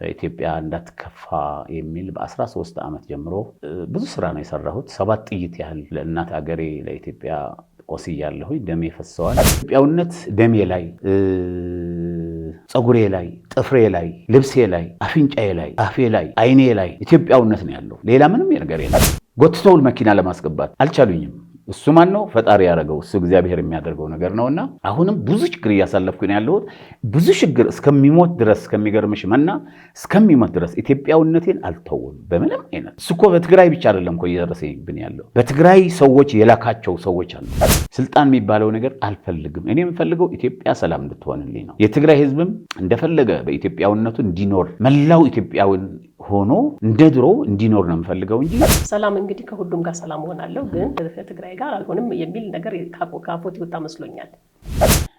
ኢትዮጵያ እንዳትከፋ የሚል በ13 ዓመት ጀምሮ ብዙ ስራ ነው የሰራሁት። 7 ጥይት ያህል ለእናት ሀገሬ ለኢትዮጵያ ቆስያለሁ። ደሜ ፈሰዋል። ኢትዮጵያውነት ደሜ ላይ፣ ጸጉሬ ላይ፣ ጥፍሬ ላይ፣ ልብሴ ላይ፣ አፍንጫዬ ላይ፣ አፌ ላይ፣ አይኔ ላይ ኢትዮጵያውነት ነው ያለው። ሌላ ምንም ነገር የለም። ጎትተው መኪና ለማስገባት አልቻሉኝም። እሱ ማን ነው? ፈጣሪ ያደረገው እሱ እግዚአብሔር የሚያደርገው ነገር ነውና አሁንም ብዙ ችግር እያሳለፍኩኝ ያለሁት ብዙ ችግር እስከሚሞት ድረስ ከሚገርምሽ መና እስከሚሞት ድረስ ኢትዮጵያውነቴን አልተውም በምንም አይነት። እሱ እኮ በትግራይ ብቻ አይደለም እኮ እየደረሰብኝ ያለው በትግራይ ሰዎች የላካቸው ሰዎች አሉ። ስልጣን የሚባለው ነገር አልፈልግም። እኔ የምፈልገው ኢትዮጵያ ሰላም እንድትሆንልኝ ነው። የትግራይ ህዝብም እንደፈለገ በኢትዮጵያውነቱ እንዲኖር መላው ኢትዮጵያውን ሆኖ እንደ ድሮ እንዲኖር ነው የምፈልገው እንጂ ሰላም እንግዲህ ከሁሉም ጋር ሰላም ሆናለሁ ግን ከትግራይ ጋር አልሆንም የሚል ነገር ካፎት ይወጣ መስሎኛል።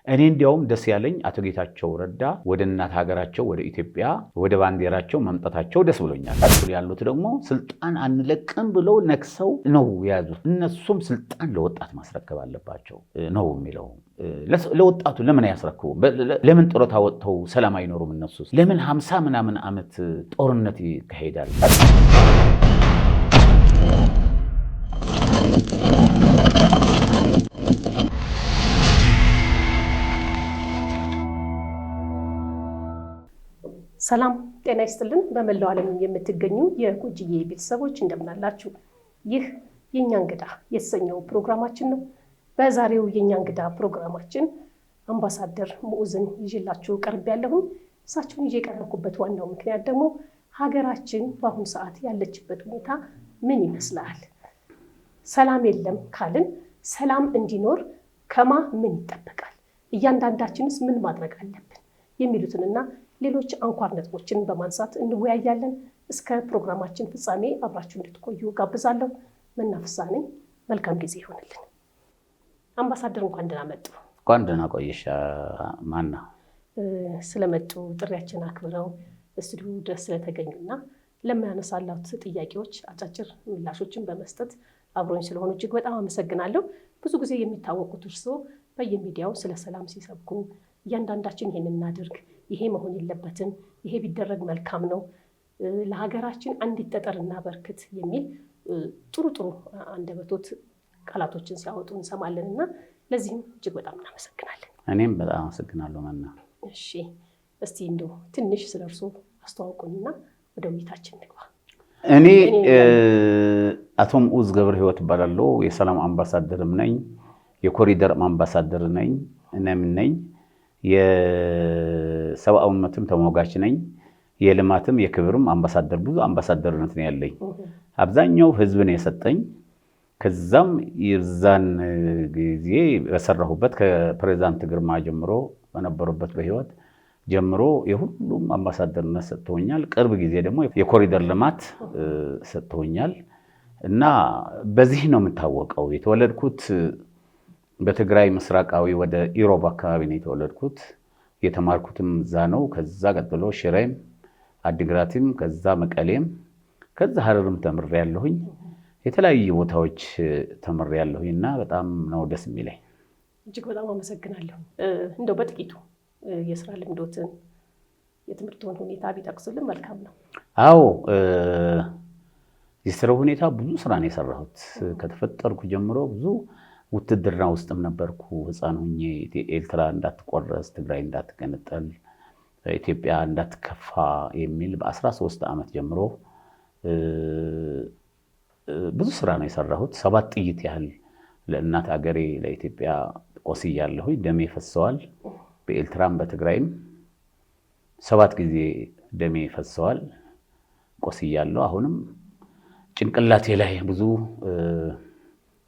እኔ እንዲያውም ደስ ያለኝ አቶ ጌታቸው ረዳ ወደ እናት ሀገራቸው ወደ ኢትዮጵያ ወደ ባንዲራቸው መምጣታቸው ደስ ብሎኛል። ያሉት ደግሞ ስልጣን አንለቅም ብለው ነክሰው ነው የያዙት። እነሱም ስልጣን ለወጣት ማስረከብ አለባቸው ነው የሚለው። ለወጣቱ ለምን ያስረክቡ? ለምን ጡረታ ወጥተው ሰላም አይኖሩም? እነሱ ለምን 50 ምናምን ዓመት ጦርነት ይካሄዳል? ሰላም ጤና ይስጥልን። በመላው ዓለም የምትገኙ የጎጅዬ ቤተሰቦች እንደምናላችሁ። ይህ የኛ እንግዳ የተሰኘው ፕሮግራማችን ነው። በዛሬው የኛ እንግዳ ፕሮግራማችን አምባሳደር ሙኡዝን ይዤላችሁ ቀርቤያለሁ። እሳቸውን ይዤ የቀረብኩበት ዋናው ምክንያት ደግሞ ሀገራችን በአሁኑ ሰዓት ያለችበት ሁኔታ ምን ይመስላል? ሰላም የለም ካልን ሰላም እንዲኖር ከማ ምን ይጠበቃል? እያንዳንዳችንስ ምን ማድረግ አለብን? የሚሉትንና ሌሎች አንኳር ነጥቦችን በማንሳት እንወያያለን። እስከ ፕሮግራማችን ፍጻሜ አብራችሁ እንድትቆዩ ጋብዛለሁ። መናፍሳ ነኝ። መልካም ጊዜ ይሆንልን። አምባሳደር እንኳን ደህና መጡ። እንኳን ደህና ቆየሽ። ማና ስለመጡ ጥሪያችን አክብረው ስቱዲዮ ድረስ ስለተገኙና ለሚያነሳላችሁ ጥያቄዎች አጫጭር ምላሾችን በመስጠት አብሮኝ ስለሆኑ እጅግ በጣም አመሰግናለሁ። ብዙ ጊዜ የሚታወቁት እርስዎ በየሚዲያው ስለ ሰላም ሲሰብኩ እያንዳንዳችን ይሄን እናድርግ፣ ይሄ መሆን የለበትም፣ ይሄ ቢደረግ መልካም ነው፣ ለሀገራችን አንዲት ጠጠር እናበርክት የሚል ጥሩ አንደበቶት ቃላቶችን ሲያወጡ እንሰማለን እና ለዚህም እጅግ በጣም እናመሰግናለን። እኔም በጣም አመሰግናለሁ። ማና እሺ፣ እስቲ እንደው ትንሽ ስለ እርስዎ አስተዋውቁኝና ወደ ውይይታችን እንግባ። እኔ አቶ ሙኡዝ ገብረ ህይወት እባላለሁ። የሰላም አምባሳደርም ነኝ፣ የኮሪደር አምባሳደር ነኝ። የሰብአዊ መብትም ተሟጋች ነኝ። የልማትም የክብርም አምባሳደር፣ ብዙ አምባሳደርነት ነው ያለኝ። አብዛኛው ህዝብን የሰጠኝ ከዛም የዛን ጊዜ በሰራሁበት ከፕሬዝዳንት ግርማ ጀምሮ በነበሩበት በህይወት ጀምሮ የሁሉም አምባሳደርነት ሰጥተውኛል። ቅርብ ጊዜ ደግሞ የኮሪደር ልማት ሰጥተውኛል እና በዚህ ነው የምታወቀው። የተወለድኩት በትግራይ ምስራቃዊ ወደ ኢሮብ አካባቢ ነው የተወለድኩት። የተማርኩትም እዛ ነው። ከዛ ቀጥሎ ሽሬም፣ አዲግራትም፣ ከዛ መቀሌም፣ ከዛ ሀረርም ተምሬያለሁኝ። የተለያዩ ቦታዎች ተምሬያለሁኝና በጣም ነው ደስ የሚለኝ። እጅግ በጣም አመሰግናለሁ። እንደው በጥቂቱ የስራ ልምዶትን የትምህርቱን ሁኔታ ቢጠቅሱልን መልካም ነው። አዎ፣ የስራው ሁኔታ ብዙ ስራ ነው የሰራሁት። ከተፈጠርኩ ጀምሮ ብዙ ውትድርና ውስጥም ነበርኩ። ህፃን ሁኜ ኤርትራ እንዳትቆረስ፣ ትግራይ እንዳትገነጠል፣ ኢትዮጵያ እንዳትከፋ የሚል በ13 ዓመት ጀምሮ ብዙ ስራ ነው የሰራሁት። 7 ጥይት ያህል ለእናት ሀገሬ ለኢትዮጵያ ቆስያለሁ። ደሜ ፈሰዋል። በኤርትራም በትግራይም 7 ጊዜ ደሜ ፈሰዋል፣ ቆስያለሁ። አሁንም ጭንቅላቴ ላይ ብዙ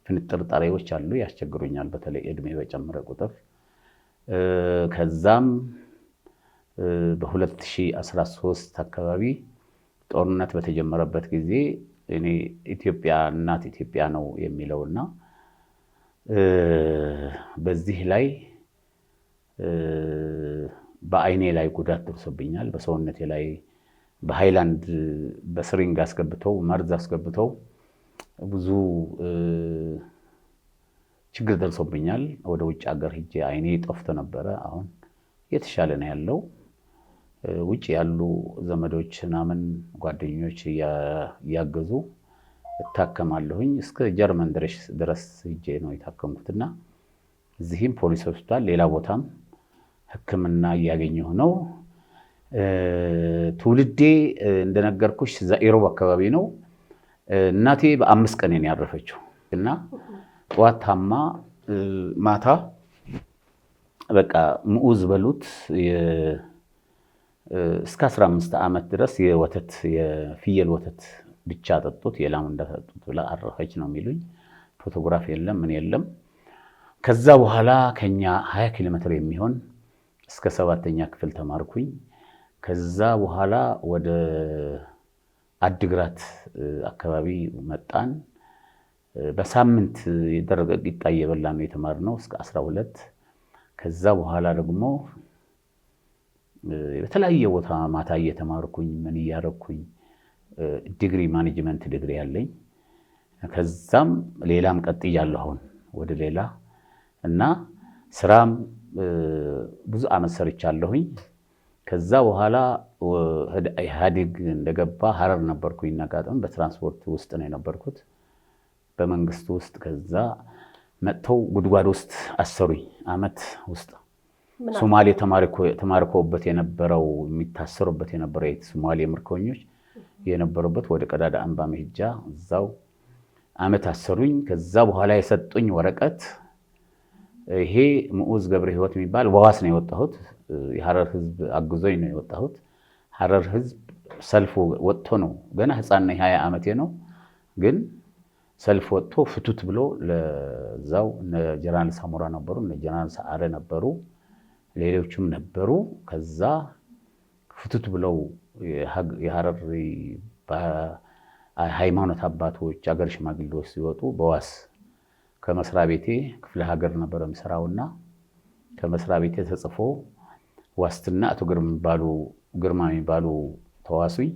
ፍንጥርጣሬዎች አሉ፣ ያስቸግሩኛል፣ በተለይ እድሜ በጨመረ ቁጥር። ከዛም በ2013 አካባቢ ጦርነት በተጀመረበት ጊዜ እኔ ኢትዮጵያ እናት ኢትዮጵያ ነው የሚለውና በዚህ ላይ በአይኔ ላይ ጉዳት ደርሶብኛል። በሰውነቴ ላይ በሃይላንድ በስሪንግ አስገብተው መርዝ አስገብተው ብዙ ችግር ደርሶብኛል። ወደ ውጭ ሀገር ሄጄ አይኔ ጠፍቶ ነበረ። አሁን የተሻለ ነው ያለው። ውጭ ያሉ ዘመዶች ምናምን ጓደኞች እያገዙ እታከማለሁኝ። እስከ ጀርመን ድረስ ሄጄ ነው የታከምኩትና እዚህም ፖሊስ ሆስፒታል ሌላ ቦታም ሕክምና እያገኘሁ ነው። ትውልዴ እንደነገርኩሽ እዛ ኢሮብ አካባቢ ነው። እናቴ በ5 ቀን ነው ያረፈችው እና ጠዋት ታማ ማታ በቃ ምዑዝ በሉት እስከ 15 ዓመት ድረስ የፍየል ወተት ብቻ ጠጡት፣ የላም እንዳጠጡት ብላ አረፈች ነው የሚሉኝ። ፎቶግራፍ የለም ምን የለም። ከዛ በኋላ ከኛ 20 ኪሎ ሜትር የሚሆን እስከ 7ኛ ክፍል ተማርኩኝ። ከዛ በኋላ ወደ አድግራት አካባቢ መጣን። በሳምንት የደረቀ ቂጣ እየበላን ነው የተማርነው እስከ 12። ከዛ በኋላ ደግሞ በተለያየ ቦታ ማታ እየተማርኩኝ ምን እያረኩኝ ዲግሪ ማኔጅመንት ዲግሪ ያለኝ። ከዛም ሌላም ቀጥያለሁ አሁን ወደ ሌላ እና ስራም ብዙ ዓመት ሰርቻለሁኝ። ከዛ በኋላ ኢህአዴግ እንደገባ ሐረር ነበርኩኝ። እናጋጥም በትራንስፖርት ውስጥ ነው የነበርኩት በመንግስት ውስጥ። ከዛ መጥተው ጉድጓድ ውስጥ አሰሩኝ ዓመት ውስጥ። ሶማሌ ተማርኮበት የነበረው የሚታሰሩበት የነበረው የሶማሌ ምርኮኞች የነበሩበት ወደ ቀዳዳ አምባ መሄጃ እዛው ዓመት አሰሩኝ። ከዛ በኋላ የሰጡኝ ወረቀት ይሄ ምዑዝ ገብረ ሕይወት የሚባል በዋስ ነው የወጣሁት። የሐረር ህዝብ አግዞኝ ነው የወጣሁት። ሐረር ህዝብ ሰልፍ ወጥቶ ነው ገና ህፃን ነኝ 20 ዓመቴ ነው። ግን ሰልፍ ወጥቶ ፍቱት ብሎ ለዛው እነ ጀነራል ሳሞራ ነበሩ፣ እነ ጀነራል ሰዓረ ነበሩ፣ ሌሎችም ነበሩ። ከዛ ፍቱት ብለው የሐረር ሃይማኖት አባቶች አገር ሽማግሌዎች ሲወጡ በዋስ ከመስሪያ ቤቴ ክፍለ ሀገር ነበር የምሰራውና ከመስሪያ ቤቴ ተጽፎ ዋስትና አቶ ግርማ የሚባሉ ተዋሱኝ።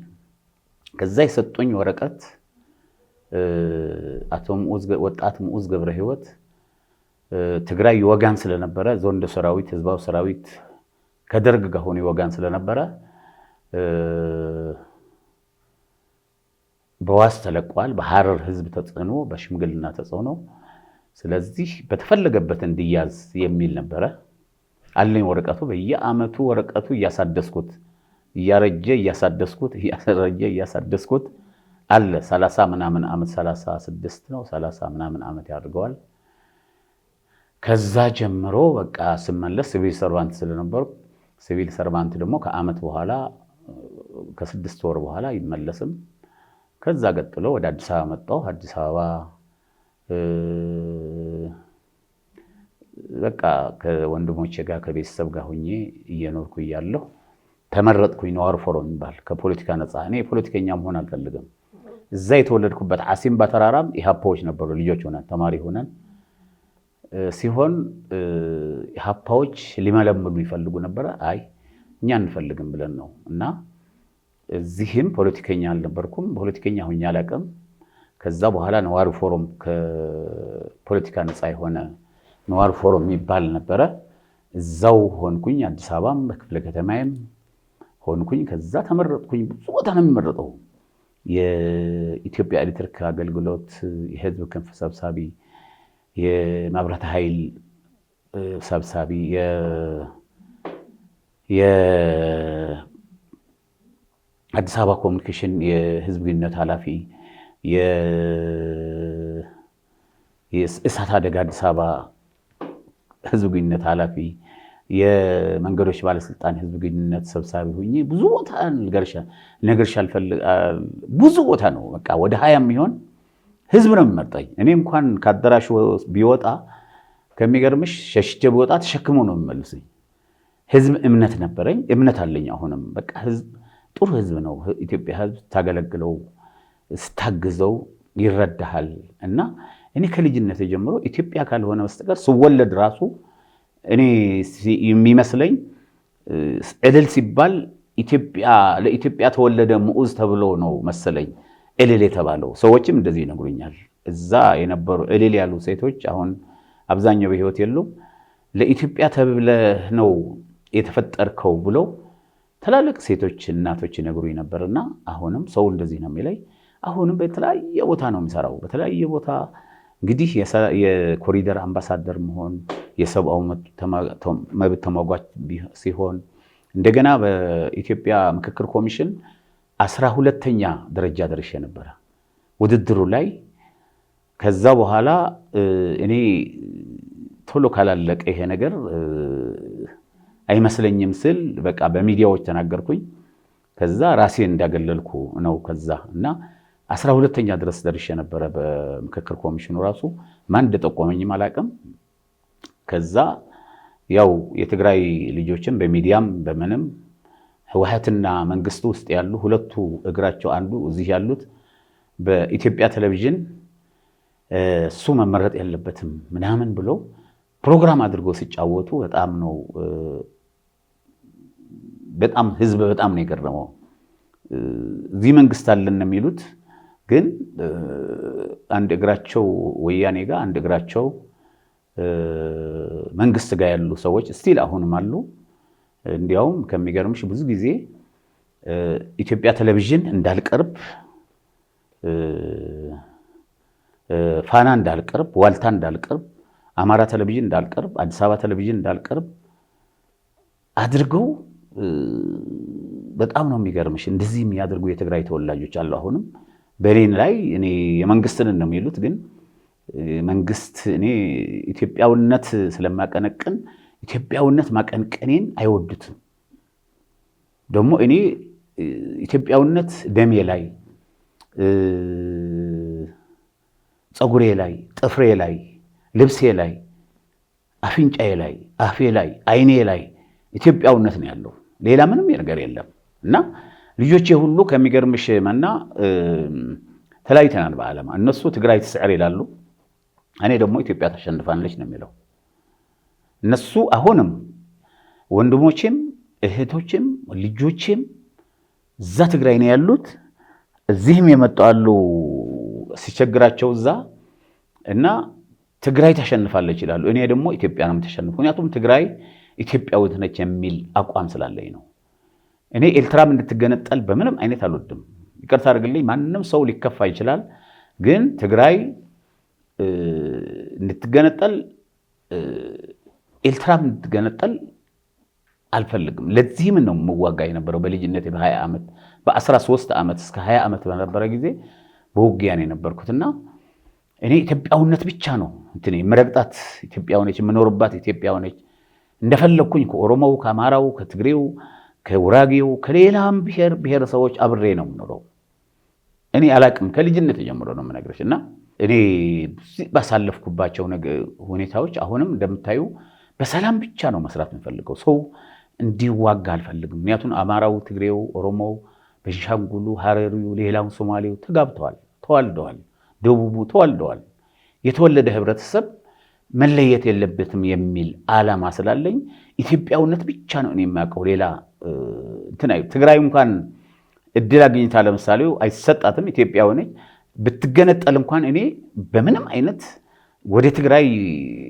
ከዛ የሰጡኝ ወረቀት ወጣት ምዑዝ ገብረ ሕይወት ትግራይ ይወጋን ስለነበረ ዞንደ ሰራዊት ህዝባው ሰራዊት ከደርግ ጋር ሆኖ ይወጋን ስለነበረ በዋስ ተለቋል። በሐረር ህዝብ ተጽዕኖ በሽምግልና ተጽዕኖ ስለዚህ በተፈለገበት እንዲያዝ የሚል ነበረ። አለኝ ወረቀቱ። በየዓመቱ ወረቀቱ እያሳደስኩት እያረጀ እያሳደስኩት አለ። 30 ምናምን ዓመት 36 ነው 30 ምናምን ዓመት ያድርገዋል። ከዛ ጀምሮ በቃ ስመለስ ሲቪል ሰርቫንት ስለነበርኩ ሲቪል ሰርቫንት ደግሞ ከዓመት በኋላ ከ6 ወር በኋላ ይመለስም። ከዛ ቀጥሎ ወደ አዲስ አበባ መጣሁ። አዲስ አበባ በቃ ከወንድሞቼ ጋር ከቤተሰብ ጋር ሆኜ እየኖርኩ እያለሁ ተመረጥኩኝ። ነዋር ፎረም የሚባል ከፖለቲካ ነፃ። እኔ ፖለቲከኛ መሆን አልፈልግም። እዛ የተወለድኩበት አሲምባ ተራራም ኢሃፓዎች ነበሩ። ልጆች ሆነን ተማሪ ሆነን ሲሆን ኢሃፓዎች ሊመለምሉ ይፈልጉ ነበረ። አይ እኛ አንፈልግም ብለን ነው እና እዚህም ፖለቲከኛ አልነበርኩም። ፖለቲከኛ ሆኜ አላውቅም። ከዛ በኋላ ነዋር ፎረም ከፖለቲካ ነፃ የሆነ ነዋር ፎረም የሚባል ነበረ። እዛው ሆንኩኝ። አዲስ አበባም በክፍለ ከተማዬም ሆንኩኝ። ከዛ ተመረጥኩኝ። ብዙ ቦታ ነው የሚመረጠው። የኢትዮጵያ ኤሌክትሪክ አገልግሎት የህዝብ ክንፍ ሰብሳቢ፣ የመብራት ኃይል ሰብሳቢ፣ የአዲስ አበባ ኮሚኒኬሽን የህዝብ ግንኙነት ኃላፊ፣ የእሳት አደጋ አዲስ አበባ ህዝብ ግንኙነት ኃላፊ፣ የመንገዶች ባለስልጣን ህዝብ ግንኙነት ሰብሳቢ ሆኜ ብዙ ቦታ ነገርሽ ብዙ ቦታ ነው። በቃ ወደ 20 የሚሆን ህዝብ ነው የሚመርጠኝ። እኔ እንኳን ከአዳራሹ ቢወጣ ከሚገርምሽ ሸሽቼ ቢወጣ ተሸክሞ ነው የሚመልሰኝ። ህዝብ እምነት ነበረኝ፣ እምነት አለኝ አሁንም። በቃ ህዝብ ጥሩ ህዝብ ነው። ኢትዮጵያ ህዝብ ታገለግለው ስታግዘው ይረዳሃል። እና እኔ ከልጅነት ጀምሮ ኢትዮጵያ ካልሆነ በስተቀር ስወለድ ራሱ እኔ የሚመስለኝ እልል ሲባል ለኢትዮጵያ ተወለደ ምዑዝ ተብሎ ነው መሰለኝ እልል የተባለው። ሰዎችም እንደዚህ ይነግሩኛል። እዛ የነበሩ እልል ያሉ ሴቶች አሁን አብዛኛው በህይወት የሉም። ለኢትዮጵያ ተብለህ ነው የተፈጠርከው ብለው ትላልቅ ሴቶች እናቶች ይነግሩኝ ነበርና አሁንም ሰው እንደዚህ ነው የሚለኝ። አሁንም በተለያየ ቦታ ነው የሚሰራው። በተለያየ ቦታ እንግዲህ የኮሪደር አምባሳደር መሆን የሰብአዊ መብት ተሟጋች ሲሆን እንደገና በኢትዮጵያ ምክክር ኮሚሽን 12ኛ ደረጃ ደርሼ ነበረ ውድድሩ ላይ። ከዛ በኋላ እኔ ቶሎ ካላለቀ ይሄ ነገር አይመስለኝም ስል በቃ በሚዲያዎች ተናገርኩኝ። ከዛ ራሴን እንዳገለልኩ ነው። ከዛ እና 12ኛ ድረስ ደርሼ ነበረ በምክክር ኮሚሽኑ ራሱ ማን እንደጠቆመኝም አላውቅም። ከዛ ያው የትግራይ ልጆችን በሚዲያም በምንም ህወሓትና መንግስቱ ውስጥ ያሉ ሁለቱ እግራቸው አንዱ እዚህ ያሉት በኢትዮጵያ ቴሌቪዥን እሱ መመረጥ የለበትም ምናምን ብሎ ፕሮግራም አድርገው ሲጫወቱ በጣም ህዝብ በጣም ነው የገረመው። እዚህ መንግስት አለን የሚሉት ግን አንድ እግራቸው ወያኔ ጋር አንድ እግራቸው መንግስት ጋር ያሉ ሰዎች ስቲል አሁንም አሉ። እንዲያውም ከሚገርምሽ ብዙ ጊዜ ኢትዮጵያ ቴሌቪዥን እንዳልቀርብ፣ ፋና እንዳልቀርብ፣ ዋልታ እንዳልቀርብ፣ አማራ ቴሌቪዥን እንዳልቀርብ፣ አዲስ አበባ ቴሌቪዥን እንዳልቀርብ አድርገው በጣም ነው የሚገርምሽ። እንደዚህ የሚያደርጉ የትግራይ ተወላጆች አሉ። አሁንም በሌን ላይ እኔ የመንግስትን ነው የሚሉት፣ ግን መንግስት እኔ ኢትዮጵያውነት ስለማቀነቅን ኢትዮጵያውነት ማቀንቀኔን አይወዱትም። ደግሞ እኔ ኢትዮጵያውነት ደሜ ላይ፣ ፀጉሬ ላይ፣ ጥፍሬ ላይ፣ ልብሴ ላይ፣ አፍንጫዬ ላይ፣ አፌ ላይ፣ አይኔ ላይ ኢትዮጵያውነት ነው ያለው። ሌላ ምንም ነገር የለም። እና ልጆቼ ሁሉ ከሚገርምሽ መና ተለያይተናል በዓለም። እነሱ ትግራይ ትስዕር ይላሉ፣ እኔ ደግሞ ኢትዮጵያ ታሸንፋለች ነው የሚለው። እነሱ አሁንም ወንድሞቼም እህቶቼም ልጆቼም እዛ ትግራይ ነው ያሉት። እዚህም የመጡ አሉ ሲቸግራቸው እዛ እና ትግራይ ታሸንፋለች ይላሉ። እኔ ደግሞ ኢትዮጵያ ነው የምትሸንፍ። ምክንያቱም ትግራይ ኢትዮጵያዊት ነች የሚል አቋም ስላለኝ ነው። እኔ ኤርትራም እንድትገነጠል በምንም አይነት አልወድም። ይቅርታ አድርግልኝ፣ ማንም ሰው ሊከፋ ይችላል። ግን ትግራይ እንድትገነጠል ኤርትራም እንድትገነጠል አልፈልግም። ለዚህም ነው የምዋጋ የነበረው በልጅነት በ20 ዓመት በ13 ዓመት እስከ 20 ዓመት በነበረ ጊዜ በውጊያ ነው የነበርኩትና እኔ ኢትዮጵያውነት ብቻ ነው እንትን የምረግጣት ኢትዮጵያ ሆነች፣ የምኖርባት ኢትዮጵያ ሆነች። እንደፈለኩኝ ከኦሮሞው፣ ከአማራው፣ ከትግሬው፣ ከውራጌው፣ ከሌላም ብሔር ብሔረሰቦች አብሬ ነው የምኖረው። እኔ አላቅም፣ ከልጅነት ጀምሮ ነው የምነግርሽ። እና እኔ ባሳለፍኩባቸው ሁኔታዎች አሁንም እንደምታዩ በሰላም ብቻ ነው መስራት የምፈልገው። ሰው እንዲዋጋ አልፈልግም። ምክንያቱም አማራው፣ ትግሬው፣ ኦሮሞው፣ ቤንሻንጉሉ፣ ሀረሪው፣ ሌላው ሶማሌው ተጋብተዋል፣ ተዋልደዋል፣ ደቡቡ ተዋልደዋል። የተወለደ ህብረተሰብ መለየት የለበትም የሚል ዓላማ ስላለኝ ኢትዮጵያውነት ብቻ ነው እኔ የማውቀው። ሌላ ትግራይ እንኳን እድል አግኝታ ለምሳሌ አይሰጣትም፣ ኢትዮጵያ ሆነች ብትገነጠል እንኳን እኔ በምንም አይነት ወደ ትግራይ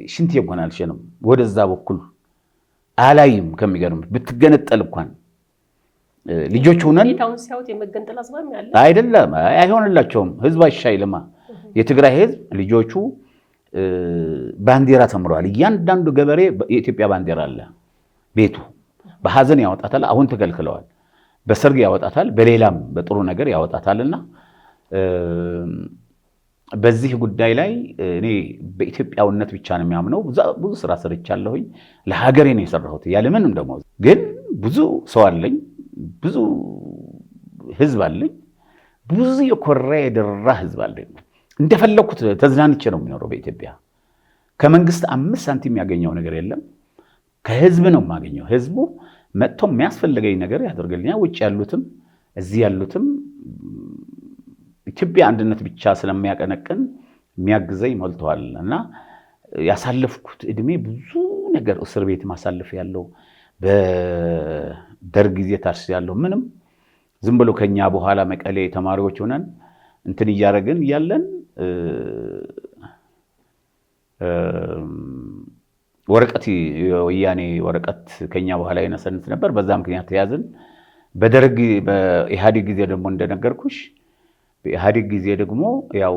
ሽንት የሆን አልሸንም፣ ወደዛ በኩል አላይም። ከሚገርም ብትገነጠል እንኳን ልጆች ሆነን አይደለም አይሆንላቸውም። ህዝብ አይሻይልማ። የትግራይ ህዝብ ልጆቹ ባንዲራ ተምረዋል። እያንዳንዱ ገበሬ የኢትዮጵያ ባንዲራ አለ ቤቱ። በሐዘን ያወጣታል፣ አሁን ተከልክለዋል። በሰርግ ያወጣታል፣ በሌላም በጥሩ ነገር ያወጣታልና በዚህ ጉዳይ ላይ እኔ በኢትዮጵያውነት ብቻ ነው የሚያምነው። ብዙ ስራ ሰርቻለሁኝ፣ ለሀገሬ ነው የሰራሁት ያለምንም ደሞዝ። ግን ብዙ ሰው አለኝ፣ ብዙ ህዝብ አለኝ፣ ብዙ የኮራ የደራ ህዝብ አለኝ። እንደፈለኩት ተዝናንቼ ነው የሚኖረው በኢትዮጵያ። ከመንግስት 5 ሳንቲም ያገኘው ነገር የለም፣ ከህዝብ ነው የማገኘው። ህዝቡ መጥቶ የሚያስፈልገኝ ነገር ያደርግልኛል። ውጭ ያሉትም እዚህ ያሉትም ኢትዮጵያ አንድነት ብቻ ስለሚያቀነቅን የሚያግዘኝ ሞልተዋል። እና ያሳለፍኩት እድሜ ብዙ ነገር እስር ቤት ማሳለፍ ያለው በደርግ ጊዜ ታርስ ያለው ምንም ዝም ብሎ ከኛ በኋላ መቀሌ ተማሪዎች ሆነን እንትን እያደረግን እያለን ወረቀት የወያኔ ወረቀት ከኛ በኋላ ይነሰንት ነበር። በዛ ምክንያት ተያዝን። በደርግ በኢህአዴግ ጊዜ ደግሞ እንደነገርኩሽ በኢህአዴግ ጊዜ ደግሞ ያው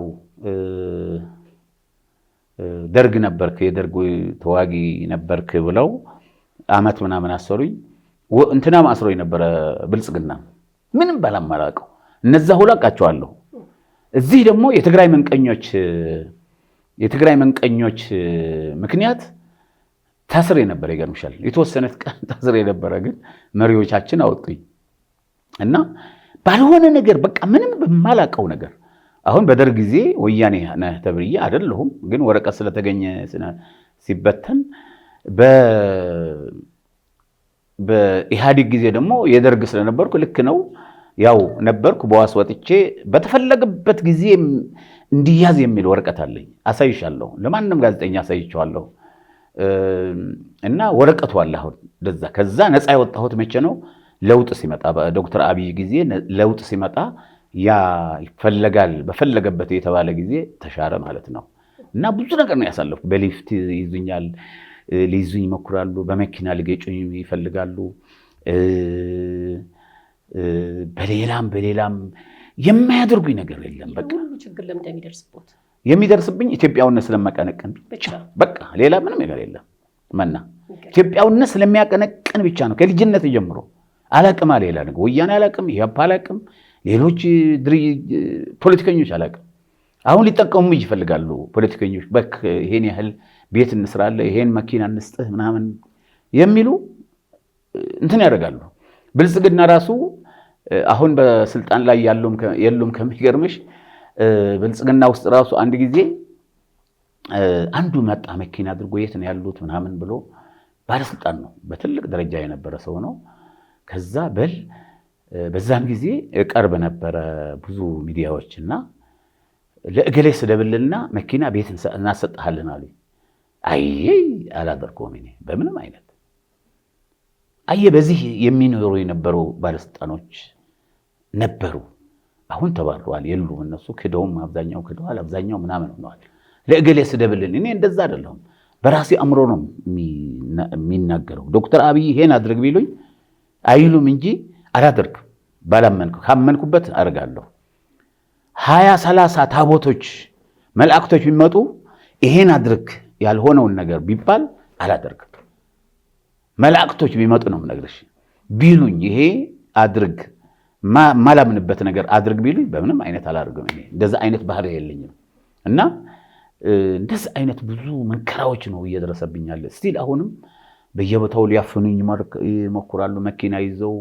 ደርግ ነበርክ የደርግ ተዋጊ ነበርክ ብለው አመት ምናምን አሰሩኝ። እንትናም አስሮኝ ነበረ ብልጽግና ምንም ባላማራቀው እነዛ ሁሉ አውቃቸዋለሁ። እዚህ ደግሞ የትግራይ መንቀኞች ምክንያት ታስሬ ነበር። ይገርምሻል የተወሰነ ቀን ታስሬ ነበረ፣ ግን መሪዎቻችን አወጡኝ እና ባልሆነ ነገር በቃ ምንም በማላቀው ነገር አሁን በደርግ ጊዜ ወያኔ ነህ ተብዬ አይደለሁም፣ ግን ወረቀት ስለተገኘ ሲበተን በኢህአዴግ ጊዜ ደግሞ የደርግ ስለነበርኩ ልክ ነው ያው ነበርኩ። በዋስ ወጥቼ በተፈለገበት ጊዜ እንዲያዝ የሚል ወረቀት አለኝ፣ አሳይሻለሁ። ለማንም ጋዜጠኛ አሳይቼዋለሁ። እና ወረቀቱ አለ አሁን ለዛ። ከዛ ነፃ የወጣሁት መቼ ነው? ለውጥ ሲመጣ በዶክተር አብይ ጊዜ ለውጥ ሲመጣ ያ ይፈለጋል በፈለገበት የተባለ ጊዜ ተሻረ ማለት ነው። እና ብዙ ነገር ነው ያሳለፍኩ። በሊፍት ይዙኛል፣ ሊይዙኝ ይሞክራሉ፣ በመኪና ሊገጩኝ ይፈልጋሉ። በሌላም የማያደርጉኝ ነገር የለም። በቃ ሁሉ ችግር ለምን እንደሚደርስበት የሚደርስብኝ ኢትዮጵያውነት ስለማቀነቅን ብቻ በቃ ሌላ ምንም ነገር የለም። መና ኢትዮጵያውነት ስለሚያቀነቅን ብቻ ነው ከልጅነት ጀምሮ። አላቅም ሌላ ነገር ወያኔ አላቅም፣ ኢህአፓ አላቅም፣ ሌሎች ፖለቲከኞች አላቅም። አሁን ሊጠቀሙ ይፈልጋሉ ፖለቲከኞች። ይሄን ያህል ቤት እንስራለን፣ ይሄን መኪና እንስጥህ ምናምን የሚሉ እንትን ያደርጋሉ። ብልጽግና ራሱ አሁን በስልጣን ላይ የሉም። ከሚገርምሽ ብልጽግና ውስጥ ራሱ አንድ ጊዜ አንዱ መጣ መኪና አድርጎ የት ነው ያሉት ምናምን ብሎ፣ ባለስልጣን ነው በትልቅ ደረጃ የነበረ ሰው ነው። ከዛ በዛን ጊዜ ቀርብ ነበረ ብዙ ሚዲያዎች እና ለእገሌ ስደብልና መኪና ቤት እናሰጥሃለን አሉ። አላደርገውም እኔ በምንም አይነት። በዚህ የሚኖሩ የነበሩ ባለስልጣኖች ነበሩ። አሁን ተባረዋል፣ የሉም። እነሱ ክደውም አብዛኛው ክደዋል፣ አብዛኛው ምናምን ሆነዋል። ለእገሌ ስደብልን። እኔ እንደዛ አይደለሁም፣ በራሴ አእምሮ ነው የሚናገረው። ዶክተር አብይ ይሄን አድርግ ቢሉኝ አይሉም እንጂ አላደርግም። ካመንኩበት አደርጋለሁ። 20-30 ታቦቶች መላእክቶች ቢመጡ ይሄን አድርግ ያልሆነውን ነገር ቢባል አላደርግም። መላእክቶች ቢመጡ ነው የምነግርሽ። ቢሉኝ ይሄ አድርግ ማላምንበት ነገር አድርግ ቢሉኝ በምንም አይነት አላደርግም። እኔ እንደዛ አይነት ባህሪ የለኝም እና እንደዛ አይነት ብዙ መንከራዎች ነው እየደረሰብኛል። ስቲል አሁንም በየቦታው ሊያፍኑኝ ይሞክራሉ። መኪና ይዘው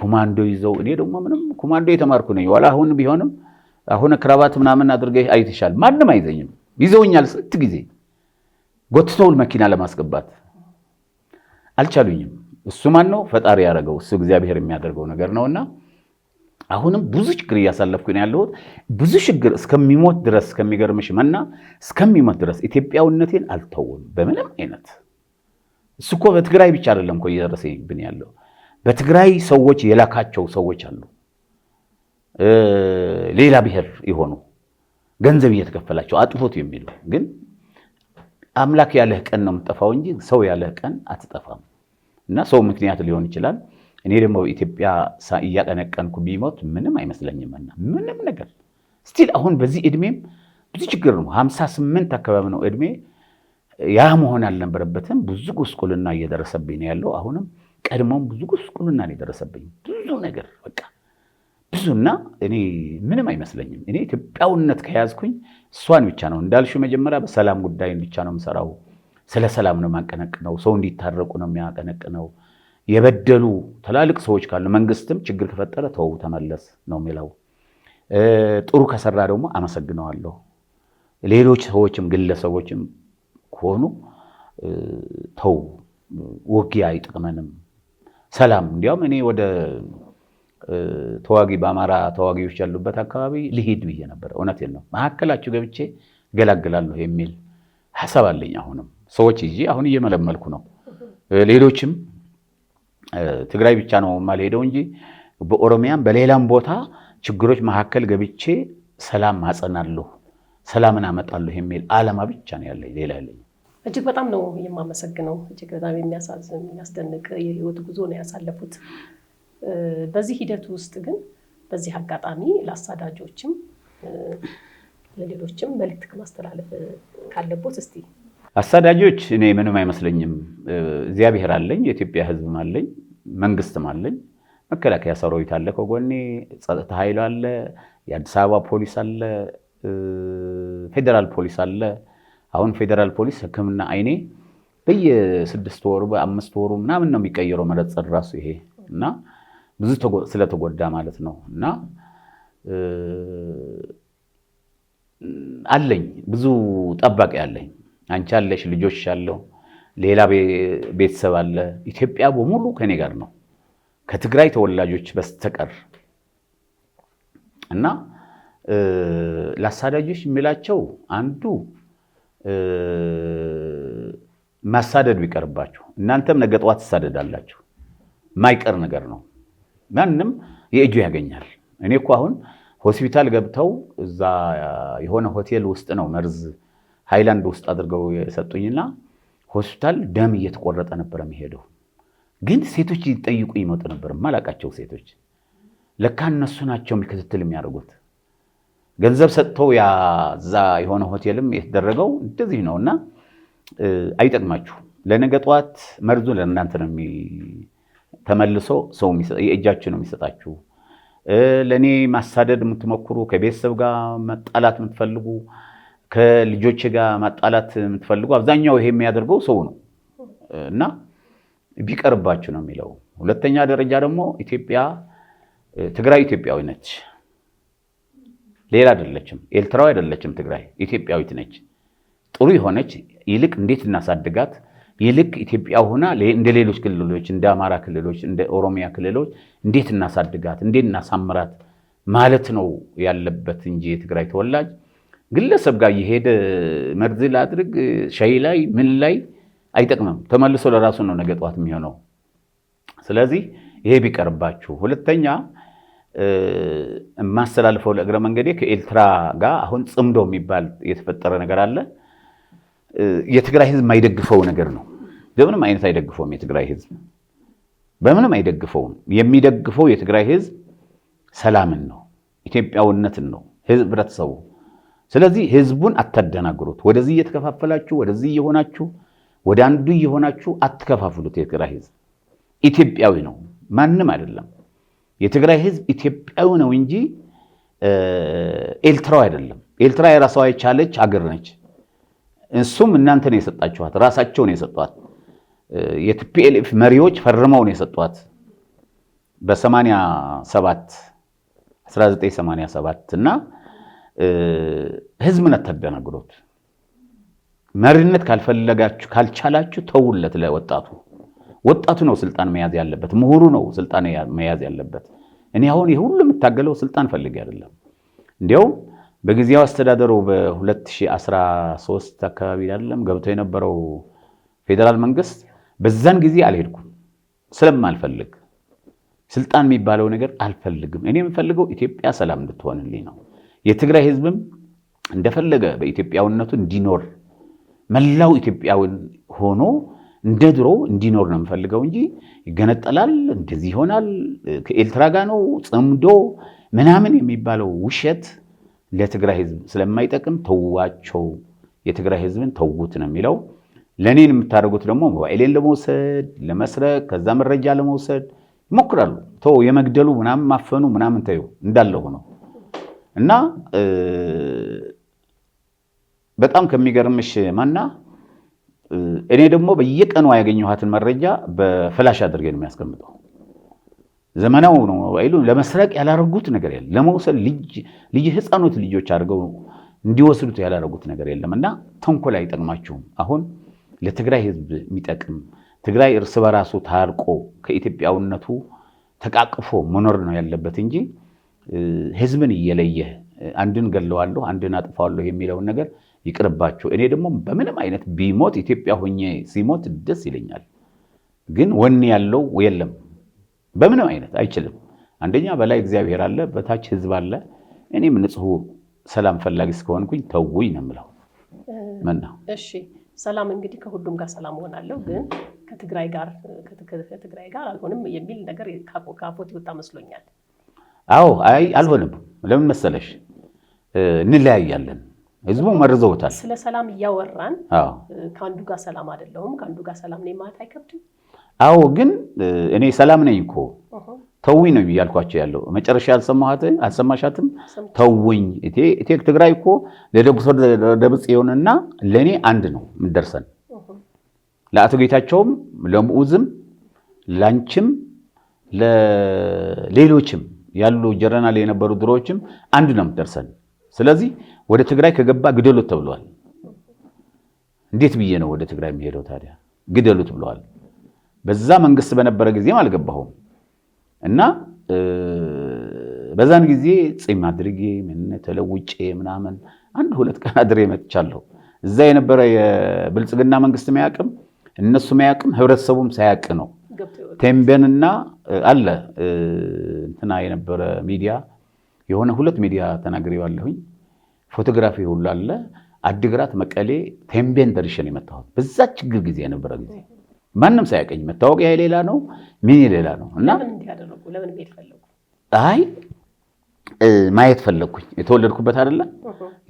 ኮማንዶ ይዘው። እኔ ደግሞ ምንም ኮማንዶ የተማርኩ ነኝ። ዋላ አሁን ቢሆንም አሁን ክራባት ምናምን አድርገህ አይተሻል። ማንም አይዘኝም። ይዘውኛል ስንት ጊዜ ጎትተው መኪና ለማስገባት አልቻሉኝም። እሱ ማን ነው? ፈጣሪ ያደረገው እሱ እግዚአብሔር የሚያደርገው ነገር ነውና አሁንም ብዙ ችግር እያሳለፍኩ ነው ያለሁት። ብዙ ችግር እስከሚሞት ድረስ ከሚገርምሽ መና እስከሚሞት ድረስ ኢትዮጵያውነቴን አልተውም በምንም አይነት። እሱ እኮ በትግራይ ብቻ አይደለም እኮ እየደረሰብኝ ያለው። በትግራይ ሰዎች የላካቸው ሰዎች አሉ፣ ሌላ ብሔር የሆኑ ገንዘብ እየተከፈላቸው አጥፎት የሚሉ ግን አምላክ ያለህ ቀን ነው የምትጠፋው እንጂ ሰው ያለህ ቀን አትጠፋም። እና ሰው ምክንያት ሊሆን ይችላል። እኔ ደግሞ በኢትዮጵያ እያቀነቀንኩ ቢሞት ምንም አይመስለኝምና ምንም ነገር ስቲል አሁን በዚህ እድሜም ብዙ ችግር ነው። 58 አካባቢ ነው እድሜ። ያ መሆን አልነበረበትም። ብዙ ጉስቁልና እየደረሰብኝ ነው ያለው። አሁንም ቀድሞም ብዙ ጉስቁልና ነው የደረሰብኝ። ብዙ ነገር በቃ ብዙና እኔ ምንም አይመስለኝም። እኔ ኢትዮጵያውነት ከያዝኩኝ እሷን ብቻ ነው እንዳልሽው መጀመሪያ በሰላም ጉዳይ ብቻ ነው የምሰራው። ስለ ሰላም ነው የማቀነቅነው። ሰው እንዲታረቁ ነው የሚያቀነቅነው። የበደሉ ትላልቅ ሰዎች ካሉ መንግስትም ችግር ከፈጠረ ተው ተመለስ ነው የሚለው። ጥሩ ከሰራ ደግሞ አመሰግነዋለሁ። ሌሎች ሰዎችም ግለሰቦችም ከሆኑ ተው ውጊያ አይጠቅመንም፣ ሰላም። እንዲያውም እኔ ወደ ተዋጊ በአማራ ተዋጊዎች ያሉበት አካባቢ ልሂድ ብዬ ነበር። እውነቴን ነው። መካከላችሁ ገብቼ ገላግላለሁ የሚል ሐሳብ አለኝ። አሁንም ሰዎች ይዤ አሁን እየመለመልኩ ነው። ሌሎችም ትግራይ ብቻ ነው የማልሄደው እንጂ በኦሮሚያም በሌላም ቦታ ችግሮች መካከል ገብቼ ሰላም ማጸናለሁ፣ ሰላምን አመጣለሁ የሚል ዓላማ ብቻ ነው ያለኝ፣ ሌላ ያለኝ። እጅግ በጣም ነው የማመሰግነው። እጅግ በጣም የሚያሳዝን የሚያስደንቅ የህይወት ጉዞ ነው ያሳለፉት። በዚህ ሂደት ውስጥ ግን በዚህ አጋጣሚ ለአሳዳጆችም ለሌሎችም መልዕክት ከማስተላለፍ ካለቦት እስቲ። አሳዳጆች እኔ ምንም አይመስለኝም። እግዚአብሔር አለኝ፣ የኢትዮጵያ ሕዝብም አለኝ፣ መንግስትም አለኝ፣ መከላከያ ሰራዊት አለ ከጎኔ፣ ጸጥታ ኃይል አለ፣ የአዲስ አበባ ፖሊስ አለ፣ ፌዴራል ፖሊስ አለ። አሁን ፌዴራል ፖሊስ ሕክምና አይኔ በየ6 ወሩ በ5 ወሩ ምናምን ነው የሚቀየረው መነጽር ራሱ ይሄ እና ብዙ ስለተጎዳ ማለት ነው። እና አለኝ ብዙ ጠባቂ አለኝ። አንቺ አለሽ፣ ልጆች አለው፣ ሌላ ቤተሰብ አለ። ኢትዮጵያ በሙሉ ከኔ ጋር ነው ከትግራይ ተወላጆች በስተቀር። እና ለአሳዳጆች የሚላቸው አንዱ ማሳደድ ቢቀርባችሁ፣ እናንተም ነገ ጠዋት ትሳደዳላችሁ። ማይቀር ነገር ነው። ማንም የእጁ ያገኛል። እኔ እኮ አሁን ሆስፒታል ገብተው እዛ የሆነ ሆቴል ውስጥ ነው መርዝ ሃይላንድ ውስጥ አድርገው የሰጡኝና ሆስፒታል ደም እየተቆረጠ ነበር የሚሄደው። ግን ሴቶች ይጠይቁ ይመጡ ነበር፣ ማላቃቸው ሴቶች። ለካ እነሱ ናቸው ክትትል የሚያደርጉት። ገንዘብ ሰጥተው ያዛ የሆነ ሆቴልም የተደረገው እንደዚህ ነውና አይጠቅማችሁ። ለነገ ጠዋት መርዙ ለእናንተ ነው ተመልሶ ሰው የእጃችሁ ነው የሚሰጣችሁ። ለኔ ማሳደድ የምትሞክሩ፣ ከቤተሰብ ጋር መጣላት የምትፈልጉ፣ ከልጆች ጋር ማጣላት የምትፈልጉ አብዛኛው ይሄ የሚያደርገው ሰው ነው እና ቢቀርባችሁ ነው የሚለው። ሁለተኛ ደረጃ ደግሞ ኢትዮጵያ ትግራይ ኢትዮጵያዊ ነች፣ ሌላ አይደለችም። ኤርትራዊ አይደለችም። ትግራይ ኢትዮጵያዊት ነች። ጥሩ የሆነች ይልቅ እንዴት እናሳድጋት፣ ይልቅ ኢትዮጵያ ሆና እንደ ሌሎች ክልሎች እንደ አማራ ክልሎች እንደ ኦሮሚያ ክልሎች እንዴት እናሳድጋት፣ እንዴት እናሳምራት ማለት ነው ያለበት እንጂ የትግራይ ተወላጅ ግለሰብ ጋር የሄደ መርዝ ላድርግ ሻይ ላይ ምን ላይ አይጠቅምም። ተመልሶ ለራሱ ነው ነገ ጠዋት የሚሆነው። ስለዚህ ይሄ ቢቀርባችሁ። ሁለተኛ የማስተላልፈው ለእግረ መንገዴ ከኤርትራ ጋር አሁን ጽምዶ የሚባል የተፈጠረ ነገር አለ። የትግራይ ሕዝብ የማይደግፈው ነገር ነው። በምንም አይነት አይደግፈውም። የትግራይ ሕዝብ በምንም አይደግፈውም። የሚደግፈው የትግራይ ሕዝብ ሰላምን ነው፣ ኢትዮጵያዊነትን ነው፣ ህብረተሰቡ። ስለዚህ ሕዝቡን አታደናግሩት። ወደዚህ እየተከፋፈላችሁ ወደዚህ እየሆናችሁ ወደ አንዱ እየሆናችሁ አትከፋፍሉት። የትግራይ ሕዝብ ኢትዮጵያዊ ነው፣ ማንም አይደለም። የትግራይ ሕዝብ ኢትዮጵያዊ ነው እንጂ ኤርትራዊ አይደለም። ኤርትራ የራሷ የቻለች አገር ነች። እሱም እናንተ ነው የሰጣችኋት፣ ራሳቸው ነው የሰጧት። የቲፒኤልኤፍ መሪዎች ፈርመው ነው የሰጧት በ1987 እና ሕዝብን አታደናግሩት። መሪነት ካልፈለጋችሁ ካልቻላችሁ ተውለት ለወጣቱ። ወጣቱ ነው ስልጣን መያዝ ያለበት፣ ምሁሩ ነው ስልጣን መያዝ ያለበት። እኔ አሁን ይሄ ሁሉ የምታገለው ስልጣን ፈልጌ አይደለም። እንዲያውም በጊዜያዊ አስተዳደሩ በ2013 አካባቢ አይደለም ገብቶ የነበረው ፌዴራል መንግስት፣ በዛን ጊዜ አልሄድኩም ስለማልፈልግ። ስልጣን የሚባለው ነገር አልፈልግም። እኔ የምፈልገው ኢትዮጵያ ሰላም እንድትሆንልኝ ነው። የትግራይ ሕዝብም እንደፈለገ በኢትዮጵያዊነቱ እንዲኖር መላው ኢትዮጵያውን ሆኖ እንደ ድሮ እንዲኖር ነው የምፈልገው እንጂ ይገነጠላል፣ እንደዚህ ይሆናል፣ ከኤርትራ ጋር ነው ጽምዶ ምናምን የሚባለው ውሸት ለትግራይ ሕዝብ ስለማይጠቅም ተዋቸው። የትግራይ ሕዝብን ተውት ነው የሚለው። ለኔን የምታደርጉት ደግሞ ሞባይሌን ለመውሰድ ለመስረቅ፣ ከዛ መረጃ ለመውሰድ ይሞክራሉ። ተው የመግደሉ ምናምን ማፈኑ ምናምን ተዩ እንዳለው ነው። እና በጣም ከሚገርምሽ ማና እኔ ደግሞ በየቀኑ ያገኘኋትን መረጃ በፍላሽ አድርገን የሚያስቀምጠው ዘመናው ነው። ሞባይሉ ለመስረቅ ያላረጉት ነገር የለም። ለመውሰድ ልጅ ህፃኖት ልጆች አድርገው እንዲወስዱት ያላረጉት ነገር የለም። እና ተንኮል አይጠቅማችሁም። አሁን ለትግራይ ሕዝብ የሚጠቅም ትግራይ እርስ በራሱ ታርቆ ከኢትዮጵያውነቱ ተቃቅፎ መኖር ነው ያለበት እንጂ ሕዝብን እየለየ አንድን ገለዋለሁ አንድን አጥፋዋለሁ የሚለውን ነገር ይቅርባችሁ። እኔ ደግሞ በምንም አይነት ቢሞት ኢትዮጵያ ሆኜ ሲሞት ደስ ይለኛል። ግን ወኔ ያለው የለም። በምንም አይነት አይችልም። አንደኛ በላይ እግዚአብሔር አለ፣ በታች ሕዝብ አለ። እኔም ንጹህ ሰላም ፈላጊ እስከሆንኩኝ ተውኝ ነው የምለው። እሺ ሰላም እንግዲህ ከሁሉም ጋር ሰላም ሆናለሁ። ግን ከትግራይ ጋር አልሆንም የሚል ነገር ካፎት ይወጣ መስሎኛል። አዎ አይ አልሆንም። ለምን መሰለሽ እንለያያለን። ህዝቡ መርዘውታል። ስለ ሰላም እያወራን ከአንዱ ጋር ሰላም አይደለሁም ከአንዱ ጋር ሰላም ነኝ ማለት አይከብድም? አዎ ግን እኔ ሰላም ነኝ እኮ ተውኝ ነው እያልኳቸው ያለው። መጨረሻ አልሰማሻትም? ተውኝ ትግራይ እኮ ለዶክተር ደብረጽዮንና ለኔ አንድ ነው የምደርሰን። ለአቶ ጌታቸውም ለሙኡዝም ላንቺም ለሌሎችም ያሉ ጀነራል የነበሩ ድሮዎችም አንድ ነው የምደርሰን። ስለዚህ ወደ ትግራይ ከገባ ግደሉት ተብሏል። እንዴት ብዬ ነው ወደ ትግራይ የሚሄደው ታዲያ? ግደሉት ብለዋል። በዛ መንግስት በነበረ ጊዜም አልገባሁም እና በዛን ጊዜ ጺም አድርጌ ምን ተለውጬ ምናምን 1-2 ቀን አድሬ መጥቻለሁ። እዛ የነበረ የብልጽግና መንግስት ማያቅም እነሱ ማያቅም ህብረተሰቡም ሳያቅ ነው። ቴምቤንና አለ እንትና የነበረ ሚዲያ የሆነ 2 ሚዲያ ተናግሬዋለሁኝ። ፎቶግራፊ ሁሉ አለ። አድግራት፣ መቀሌ፣ ቴምቤን ደርሼ ነው የመጣሁት። በዛ ችግር ጊዜ የነበረ ጊዜ ማንም ሳያቀኝ መታወቂያ የሌላ ነው ምን የሌላ ነው እና ለምን ቤት ፈለጉ? አይ ማየት ፈለኩኝ። የተወለድኩበት አይደለ?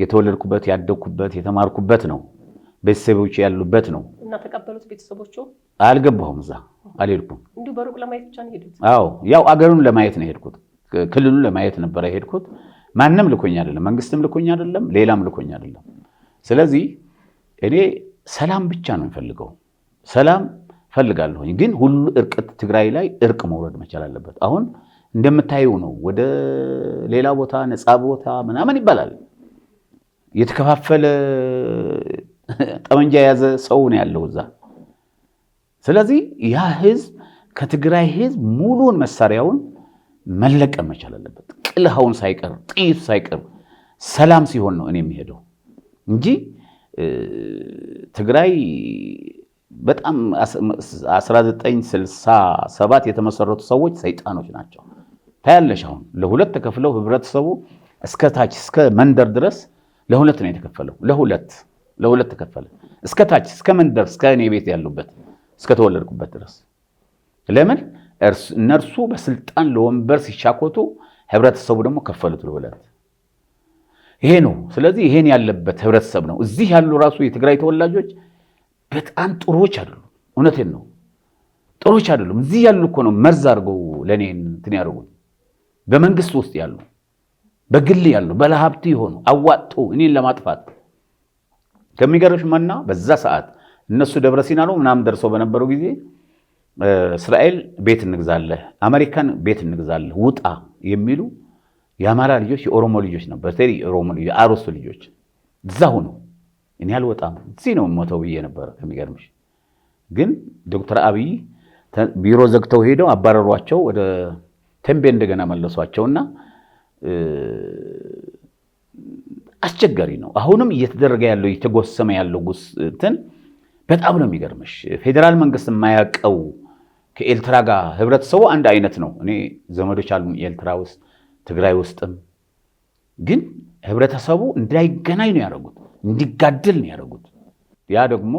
የተወለድኩበት ያደግኩበት የተማርኩበት ነው። ቤተሰቦች ያሉበት ነው። እና ተቀበሉት ቤተሰቦቹ? አልገባሁም፣ እዛ አልሄድኩም። እንዲሁ በሩቅ ለማየት ብቻ ነው ሄዱት? አዎ ያው አገሩን ለማየት ነው ሄድኩት። ክልሉን ለማየት ነበር ሄድኩት። ማንም ልኮኝ አይደለም፣ መንግስትም ልኮኝ አይደለም፣ ሌላም ልኮኝ አይደለም። ስለዚህ እኔ ሰላም ብቻ ነው የምፈልገው። ሰላም ፈልጋለሁኝ፣ ግን ሁሉ እርቅ ትግራይ ላይ እርቅ መውረድ መቻል አለበት። አሁን እንደምታየው ነው። ወደ ሌላ ቦታ ነፃ ቦታ ምናምን ይባላል። የተከፋፈለ ጠመንጃ የያዘ ሰው ነው ያለው እዛ። ስለዚህ ያ ህዝብ ከትግራይ ህዝብ ሙሉን መሳሪያውን መለቀም መቻል አለበት። ቅልሃውን ሳይቀር ጥይት ሳይቀር ሰላም ሲሆን ነው እኔ የሚሄደው እንጂ ትግራይ በጣም 1967 የተመሰረቱ ሰዎች ሰይጣኖች ናቸው። ታያለሽ አሁን ለሁለት ተከፍለው ህብረተሰቡ እስከ ታች እስከ መንደር ድረስ ለሁለት ነው የተከፈለው። ለሁለት ተከፈለ። እስከ ታች እስከ መንደር እስከ እኔ ቤት ያሉበት እስከ ተወለድኩበት ድረስ። ለምን እነርሱ በስልጣን ለወንበር ሲሻኮቱ ህብረተሰቡ ደግሞ ከፈሉት ለሁለት። ይሄ ነው። ስለዚህ ይሄን ያለበት ህብረተሰብ ነው። እዚህ ያሉ ራሱ የትግራይ ተወላጆች በጣም ጥሩዎች አይደሉም። እውነቴን ነው፣ ጥሩዎች አይደሉም። እዚህ ያሉ እኮ ነው መርዝ አድርገው ለኔ እንትን ያደርጉኝ። በመንግስት ውስጥ ያሉ፣ በግል ያሉ፣ ባለሀብት የሆኑ አዋጥተው እኔን ለማጥፋት ከሚገርምሽ ማና በዛ ሰዓት እነሱ ደብረ ሲና ነው ምናምን ደርሰው በነበረው ጊዜ እስራኤል ቤት እንግዛለህ፣ አሜሪካን ቤት እንግዛለህ ውጣ የሚሉ የአማራ ልጆች የኦሮሞ ልጆች ነው። በተለይ የኦሮሞ ልጆች የአሮስ ልጆች እዛ ሆነው እኔ አልወጣም እዚህ ነው ሞተው ብዬ ነበር። ከሚገርምሽ ግን ዶክተር አብይ ቢሮ ዘግተው ሄደው አባረሯቸው። ወደ ተንቤን እንደገና መለሷቸውና አስቸጋሪ ነው። አሁንም እየተደረገ ያለው እየተጎሰመ ያለው እንትን በጣም ነው የሚገርምሽ። ፌዴራል መንግስት የማያውቀው ከኤርትራ ጋር ህብረተሰቡ አንድ አይነት ነው። እኔ ዘመዶች አሉ ኤርትራ ውስጥ ትግራይ ውስጥም፣ ግን ህብረተሰቡ እንዳይገናኝ ነው ያደረጉት፣ እንዲጋደል ነው ያደረጉት። ያ ደግሞ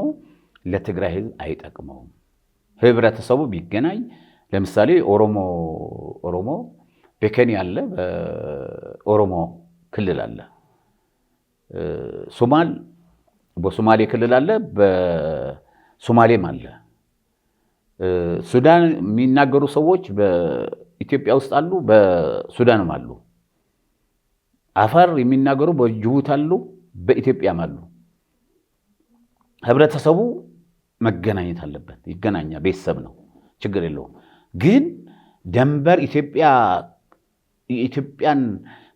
ለትግራይ ህዝብ አይጠቅመውም። ህብረተሰቡ ቢገናኝ ለምሳሌ ኦሮሞ በኬንያ አለ፣ በኦሮሞ ክልል አለ፣ በሶማሌ ክልል አለ፣ በሶማሌም አለ። ሱዳን የሚናገሩ ሰዎች በኢትዮጵያ ውስጥ አሉ፣ በሱዳንም አሉ። አፋር የሚናገሩ በጅቡቲ አሉ፣ በኢትዮጵያም አሉ። ህብረተሰቡ መገናኘት አለበት። ይገናኛ ቤተሰብ ነው፣ ችግር የለውም። ግን ደንበር የኢትዮጵያን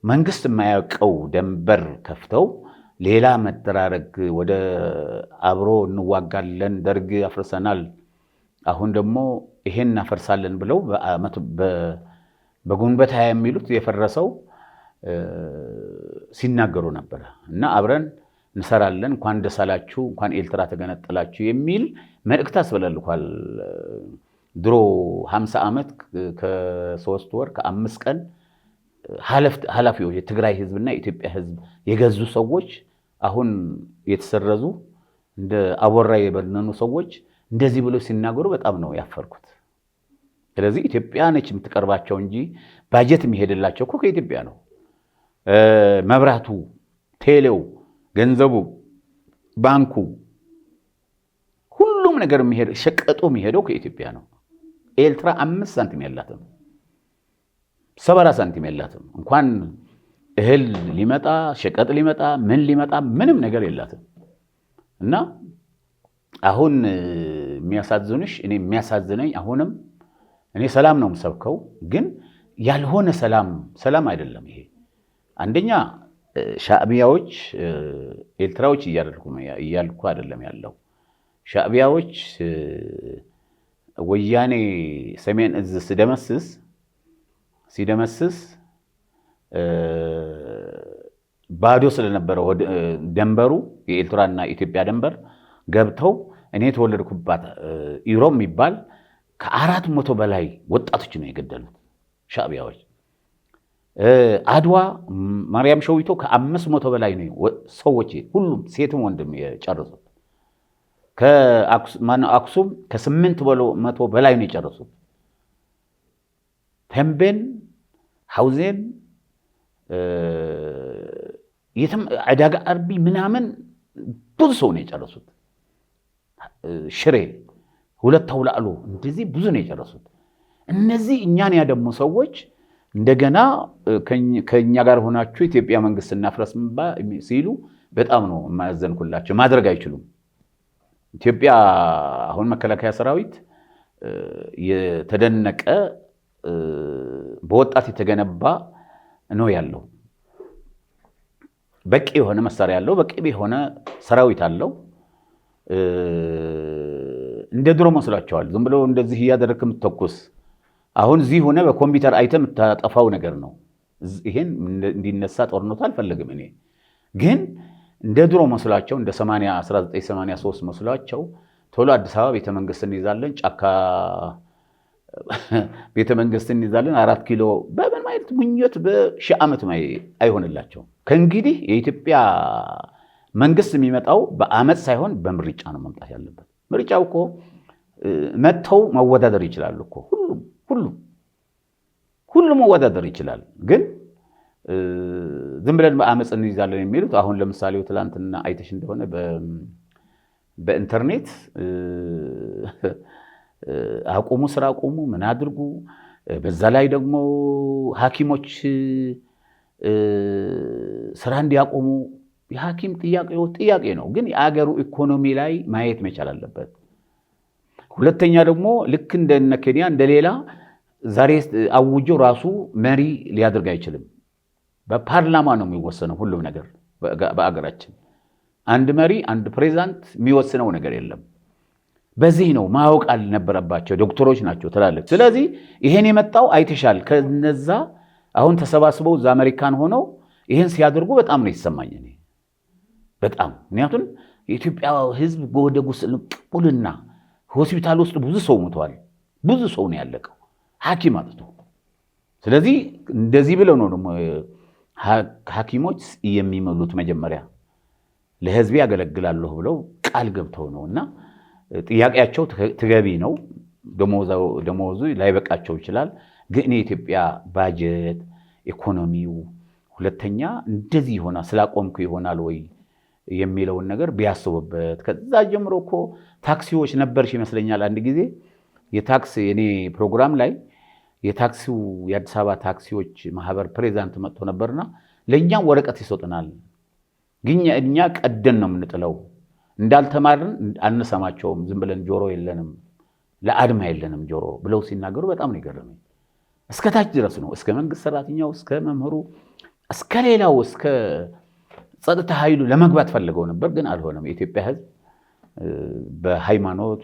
መንግስት የማያውቀው ደንበር ከፍተው ሌላ መደራረግ ወደ አብሮ እንዋጋለን፣ ደርግ አፍርሰናል፣ አሁን ደግሞ ይሄን እናፈርሳለን ብለው በጉንበት ሃያ የሚሉት የፈረሰው ሲናገሩ ነበር። እና አብረን እንሰራለን፣ እንኳን ደስ አላችሁ፣ እንኳን ኤርትራ ተገነጠላችሁ የሚል መልእክት አስበላልኳል። ድሮ 50 ዓመት ከ3 ወር ከ5 ቀን ኃላፊዎች የትግራይ ህዝብና የኢትዮጵያ ህዝብ የገዙ ሰዎች አሁን የተሰረዙ እንደ አቦራ የበነኑ ሰዎች እንደዚህ ብሎ ሲናገሩ በጣም ነው ያፈርኩት። ስለዚህ ኢትዮጵያ ነች የምትቀርባቸው እንጂ ባጀት የሚሄድላቸው እኮ ከኢትዮጵያ ነው። መብራቱ፣ ቴሌው፣ ገንዘቡ፣ ባንኩ፣ ሁሉም ነገር የሚሄደው ሸቀጡ የሚሄደው ከኢትዮጵያ ነው። ኤርትራ 5 ሳንቲም የላትም፣ 70 ሳንቲም የላትም። እንኳን እህል ሊመጣ ሸቀጥ ሊመጣ ምን ሊመጣ ምንም ነገር የላትም። እና አሁን የሚያሳዝኑሽ እኔ የሚያሳዝነኝ አሁንም እኔ ሰላም ነው የምሰብከው፣ ግን ያልሆነ ሰላም አይደለም ይሄ። አንደኛ ሻዕቢያዎች ኤርትራዎች እያልኩ አይደለም ያለው። ሻዕቢያዎች ወያኔ ሰሜን እዝ ሲደመስስ ባዶ ስለነበረው ደንበሩ የኤርትራና ኢትዮጵያ ደንበር ገብተው እኔ የተወለድኩባት ኢሮብ የሚባል ከ400 በላይ ወጣቶች ነው የገደሉት ሻዕቢያዎች። አድዋ ማርያም ሸዊቶ ከ500 በላይ ነው ሰዎች ሁሉም ሴትም ወንድም የጨረሱት። አክሱም ከ800 በላይ ነው የጨረሱት። ተንቤን፣ ሐውዜን፣ ዕዳጋ አርቢ ምናምን ብዙ ሰው ነው የጨረሱት። ሽሬ፣ ሁለት አውላዕሎ እንደዚህ ብዙ ነው የጨረሱት። እነዚህ እኛን ያደሙ ሰዎች እንደገና ከኛ ጋር ሆናችሁ ኢትዮጵያ መንግስት እናፍረስ ሲሉ በጣም ነው የማያዘንኩላቸው። ማድረግ አይችሉም። ኢትዮጵያ አሁን መከላከያ ሰራዊት የተደነቀ በወጣት የተገነባ ነው ያለው። በቂ የሆነ መሳሪያ ያለው፣ በቂ የሆነ ሰራዊት አለው። እንደ ድሮ መስሏቸዋል። ዝም ብሎ እንደዚህ እያደረክ የምትተኩስ አሁን እዚህ ሆነ በኮምፒውተር አይተህ የምታጠፋው ነገር ነው። ይሄን እንዲነሳ ጦርነቱ አልፈልግም። እኔ ግን እንደ ድሮ መስሏቸው እንደ 1983 መስሏቸው ቶሎ አዲስ አበባ ቤተመንግስት እንይዛለን፣ ጫካ ቤተመንግስት እንይዛለን፣ 4 ኪሎ በምን ማለት ምኞት በሺህ ዓመት አይሆንላቸው። ከእንግዲህ የኢትዮጵያ መንግስት የሚመጣው በአመት ሳይሆን በምርጫ ነው መምጣት ያለበት። ምርጫው እኮ መጥተው መወዳደር ይችላሉ እኮ ሁሉም መወዳደር ይችላል። ግን ዝም ብለን በአመፅ እንይዛለን የሚሉት አሁን ለምሳሌ ትላንትና አይተሽ እንደሆነ በኢንተርኔት አቁሙ፣ ስራ አቁሙ፣ ምን አድርጉ። በዛ ላይ ደግሞ ሐኪሞች ስራ እንዲያቆሙ የሐኪም ጥያቄ ነው። ግን የአገሩ ኢኮኖሚ ላይ ማየት መቻል አለበት። ሁለተኛ ደግሞ ልክ እንደነ ኬንያ እንደሌላ ዛሬ አውጆ ራሱ መሪ ሊያደርግ አይችልም። በፓርላማ ነው የሚወሰነው ሁሉም ነገር በአገራችን። አንድ መሪ አንድ ፕሬዝዳንት የሚወስነው ነገር የለም። በዚህ ነው ማወቅ አልነበረባቸው። ዶክተሮች ናቸው ትላለች። ስለዚህ ይሄን የመጣው አይተሻል። ከነዛ አሁን ተሰባስበው እዛ አሜሪካን ሆነው ይሄን ሲያደርጉ በጣም ነው ይሰማኝ እኔ በጣም። ምክንያቱም የኢትዮጵያ ሕዝብ ወደ ጉስቁልና ሆስፒታል ውስጥ ብዙ ሰው ሞቷል። ብዙ ሰው ነው ያለቀው ሐኪም አጥቶ። ስለዚህ እንደዚህ ብለው ነው ደግሞ ሐኪሞች የሚመሉት መጀመሪያ ለሕዝብ ያገለግላለሁ ብለው ቃል ገብተው ነውና ጥያቄያቸው ተገቢ ነው። ደሞዙ ላይበቃቸው ይችላል። ግን የኢትዮጵያ ባጀት ኢኮኖሚው ሁለተኛ እንደዚህ ይሆናል ስላቆምኩ ይሆናል ወይ የሚለውን ነገር ቢያስቡበት። ከዛ ጀምሮ እኮ ታክሲዎች ነበርሽ ይመስለኛል አንድ ጊዜ የታክሲ እኔ ፕሮግራም ላይ የታክሲው የአዲስ አበባ ታክሲዎች ማህበር ፕሬዝዳንት መጥቶ ነበርና ለእኛም ወረቀት ይሰጡናል፣ ግን እኛ ቀደን ነው የምንጥለው፣ እንዳልተማርን አንሰማቸውም፣ ዝም ብለን ጆሮ የለንም፣ ለአድማ የለንም ጆሮ ብለው ሲናገሩ በጣም ነው የገረመኝ። እስከ ታች ድረስ ነው፣ እስከ መንግስት ሰራተኛው፣ እስከ መምህሩ፣ እስከ ሌላው፣ እስከ ጸጥታ ኃይሉ ለመግባት ፈልገው ነበር፣ ግን አልሆነም። የኢትዮጵያ ሕዝብ በሃይማኖት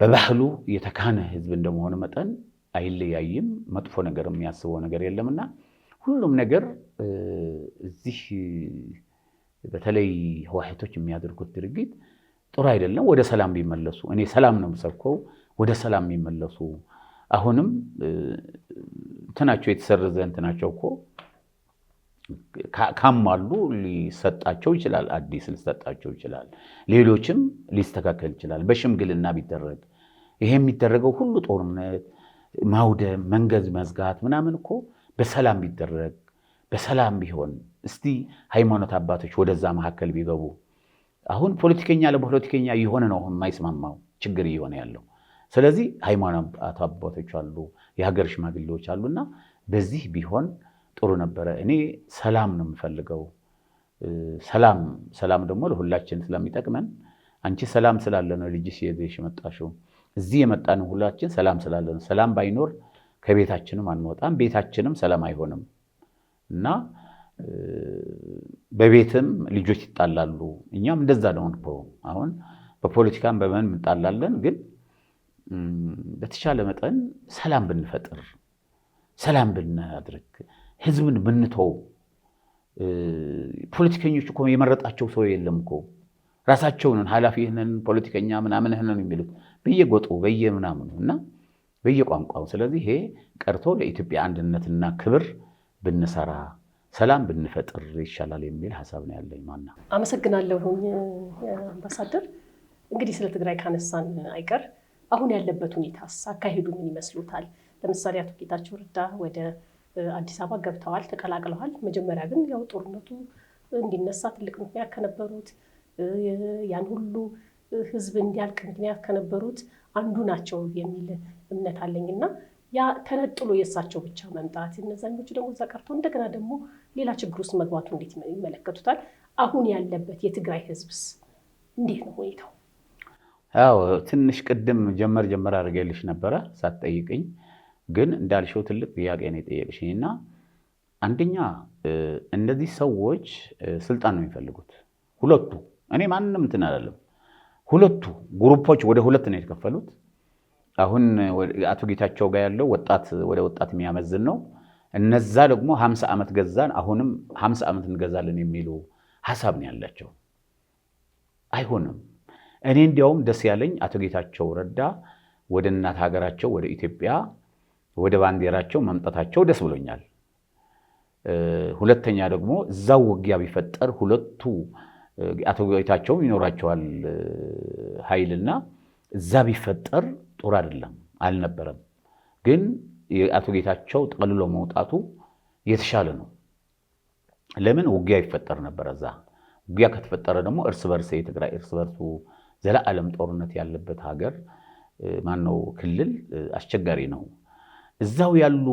በባህሉ የተካነ ሕዝብ እንደመሆነ መጠን አይለያይም። መጥፎ ነገር የሚያስበው ነገር የለምና ሁሉም ነገር እዚህ በተለይ ህወሓቶች የሚያደርጉት ድርጊት ጥሩ አይደለም። ወደ ሰላም ቢመለሱ እኔ ሰላም ነው የምሰብከው። ወደ ሰላም የሚመለሱ አሁንም እንትናቸው የተሰረዘ እንትናቸው እኮ ካሟሉ ሊሰጣቸው ይችላል፣ አዲስ ሊሰጣቸው ይችላል። ሌሎችም ሊስተካከል ይችላል በሽምግልና ቢደረግ። ይሄ የሚደረገው ሁሉ ጦርነት፣ ማውደም፣ መንገድ መዝጋት ምናምን እኮ በሰላም ቢደረግ በሰላም ቢሆን እስቲ ሃይማኖት አባቶች ወደዛ መካከል ቢገቡ። አሁን ፖለቲከኛ ለፖለቲከኛ የሆነ ነው የማይስማማው ችግር እየሆነ ያለው። ስለዚህ ሃይማኖት አባቶች አሉ፣ የሀገር ሽማግሌዎች አሉና በዚህ ቢሆን ጥሩ ነበረ። እኔ ሰላም ነው የምፈልገው። ሰላም ደግሞ ለሁላችን ስለሚጠቅመን አንቺ ሰላም ስላለ ነው ልጅሽ ይዘሽ መጣሽው። እዚህ የመጣን ሁላችን ሰላም ስላለ ነው። ሰላም ባይኖር ከቤታችንም አንወጣም፣ ቤታችንም ሰላም አይሆንም እና በቤትም ልጆች ይጣላሉ። እኛም እንደዛ ነው እኮ አሁን በፖለቲካም በምን እንጣላለን። ግን በተቻለ መጠን ሰላም ብንፈጥር፣ ሰላም ብናድርግ፣ ህዝብን ብንተው። ፖለቲከኞች እኮ የመረጣቸው ሰው የለም እኮ ራሳቸውን ኃላፊህንን ፖለቲከኛ ምናምንህንን የሚሉት በየጎጡ በየምናምኑ እና በየቋንቋው። ስለዚህ ይሄ ቀርቶ ለኢትዮጵያ አንድነትና ክብር ብንሰራ፣ ሰላም ብንፈጥር ይሻላል የሚል ሀሳብ ነው ያለኝ። ማና አመሰግናለሁኝ አምባሳደር። እንግዲህ ስለ ትግራይ ካነሳን አይቀር አሁን ያለበት ሁኔታስ አካሄዱ ምን ይመስሉታል? ለምሳሌ አቶ ጌታቸው ረዳ ወደ አዲስ አበባ ገብተዋል፣ ተቀላቅለዋል። መጀመሪያ ግን ያው ጦርነቱ እንዲነሳ ትልቅ ምክንያት ከነበሩት ያን ሁሉ ህዝብ እንዲያልቅ ምክንያት ከነበሩት አንዱ ናቸው የሚል እምነት አለኝና ያ ተነጥሎ የእሳቸው ብቻ መምጣት፣ እነዛኞቹ ደግሞ እዛ ቀርቶ እንደገና ደግሞ ሌላ ችግር ውስጥ መግባቱ እንዴት ይመለከቱታል? አሁን ያለበት የትግራይ ህዝብስ እንዴት ነው ሁኔታው? አዎ ትንሽ ቅድም ጀመር አድርጌልሽ ነበረ ሳትጠይቅኝ፣ ግን እንዳልሽው ትልቅ ጥያቄ ነው የጠየቅሽኝ። እና አንደኛ እነዚህ ሰዎች ስልጣን ነው የሚፈልጉት ሁለቱ። እኔ ማንም እንትን አላለም። ሁለቱ ግሩፖች ወደ ሁለት ነው የተከፈሉት። አሁን አቶ ጌታቸው ጋር ያለው ወደ ወጣት የሚያመዝን ነው። እነዛ ደግሞ 50 ዓመት ገዛን፣ አሁንም 50 ዓመት እንገዛለን የሚሉ ሀሳብ ነው ያላቸው። አይሆንም። እኔ እንዲያውም ደስ ያለኝ አቶ ጌታቸው ረዳ ወደ እናት ሀገራቸው ወደ ኢትዮጵያ ወደ ባንዲራቸው መምጣታቸው ደስ ብሎኛል። ሁለተኛ ደግሞ እዛው ውጊያ ቢፈጠር ሁለቱ አቶ ጌታቸውም ይኖራቸዋል ኃይልና እዛ ቢፈጠር ጦር አይደለም አልነበረም። ግን የአቶ ጌታቸው ጠቅልሎ መውጣቱ የተሻለ ነው። ለምን ውጊያ ይፈጠር ነበር። እዛ ውጊያ ከተፈጠረ ደግሞ እርስ በርስ የትግራይ እርስ በርሱ ዘላለም ጦርነት ያለበት ሀገር ማነው ክልል አስቸጋሪ ነው። እዛው ያሉ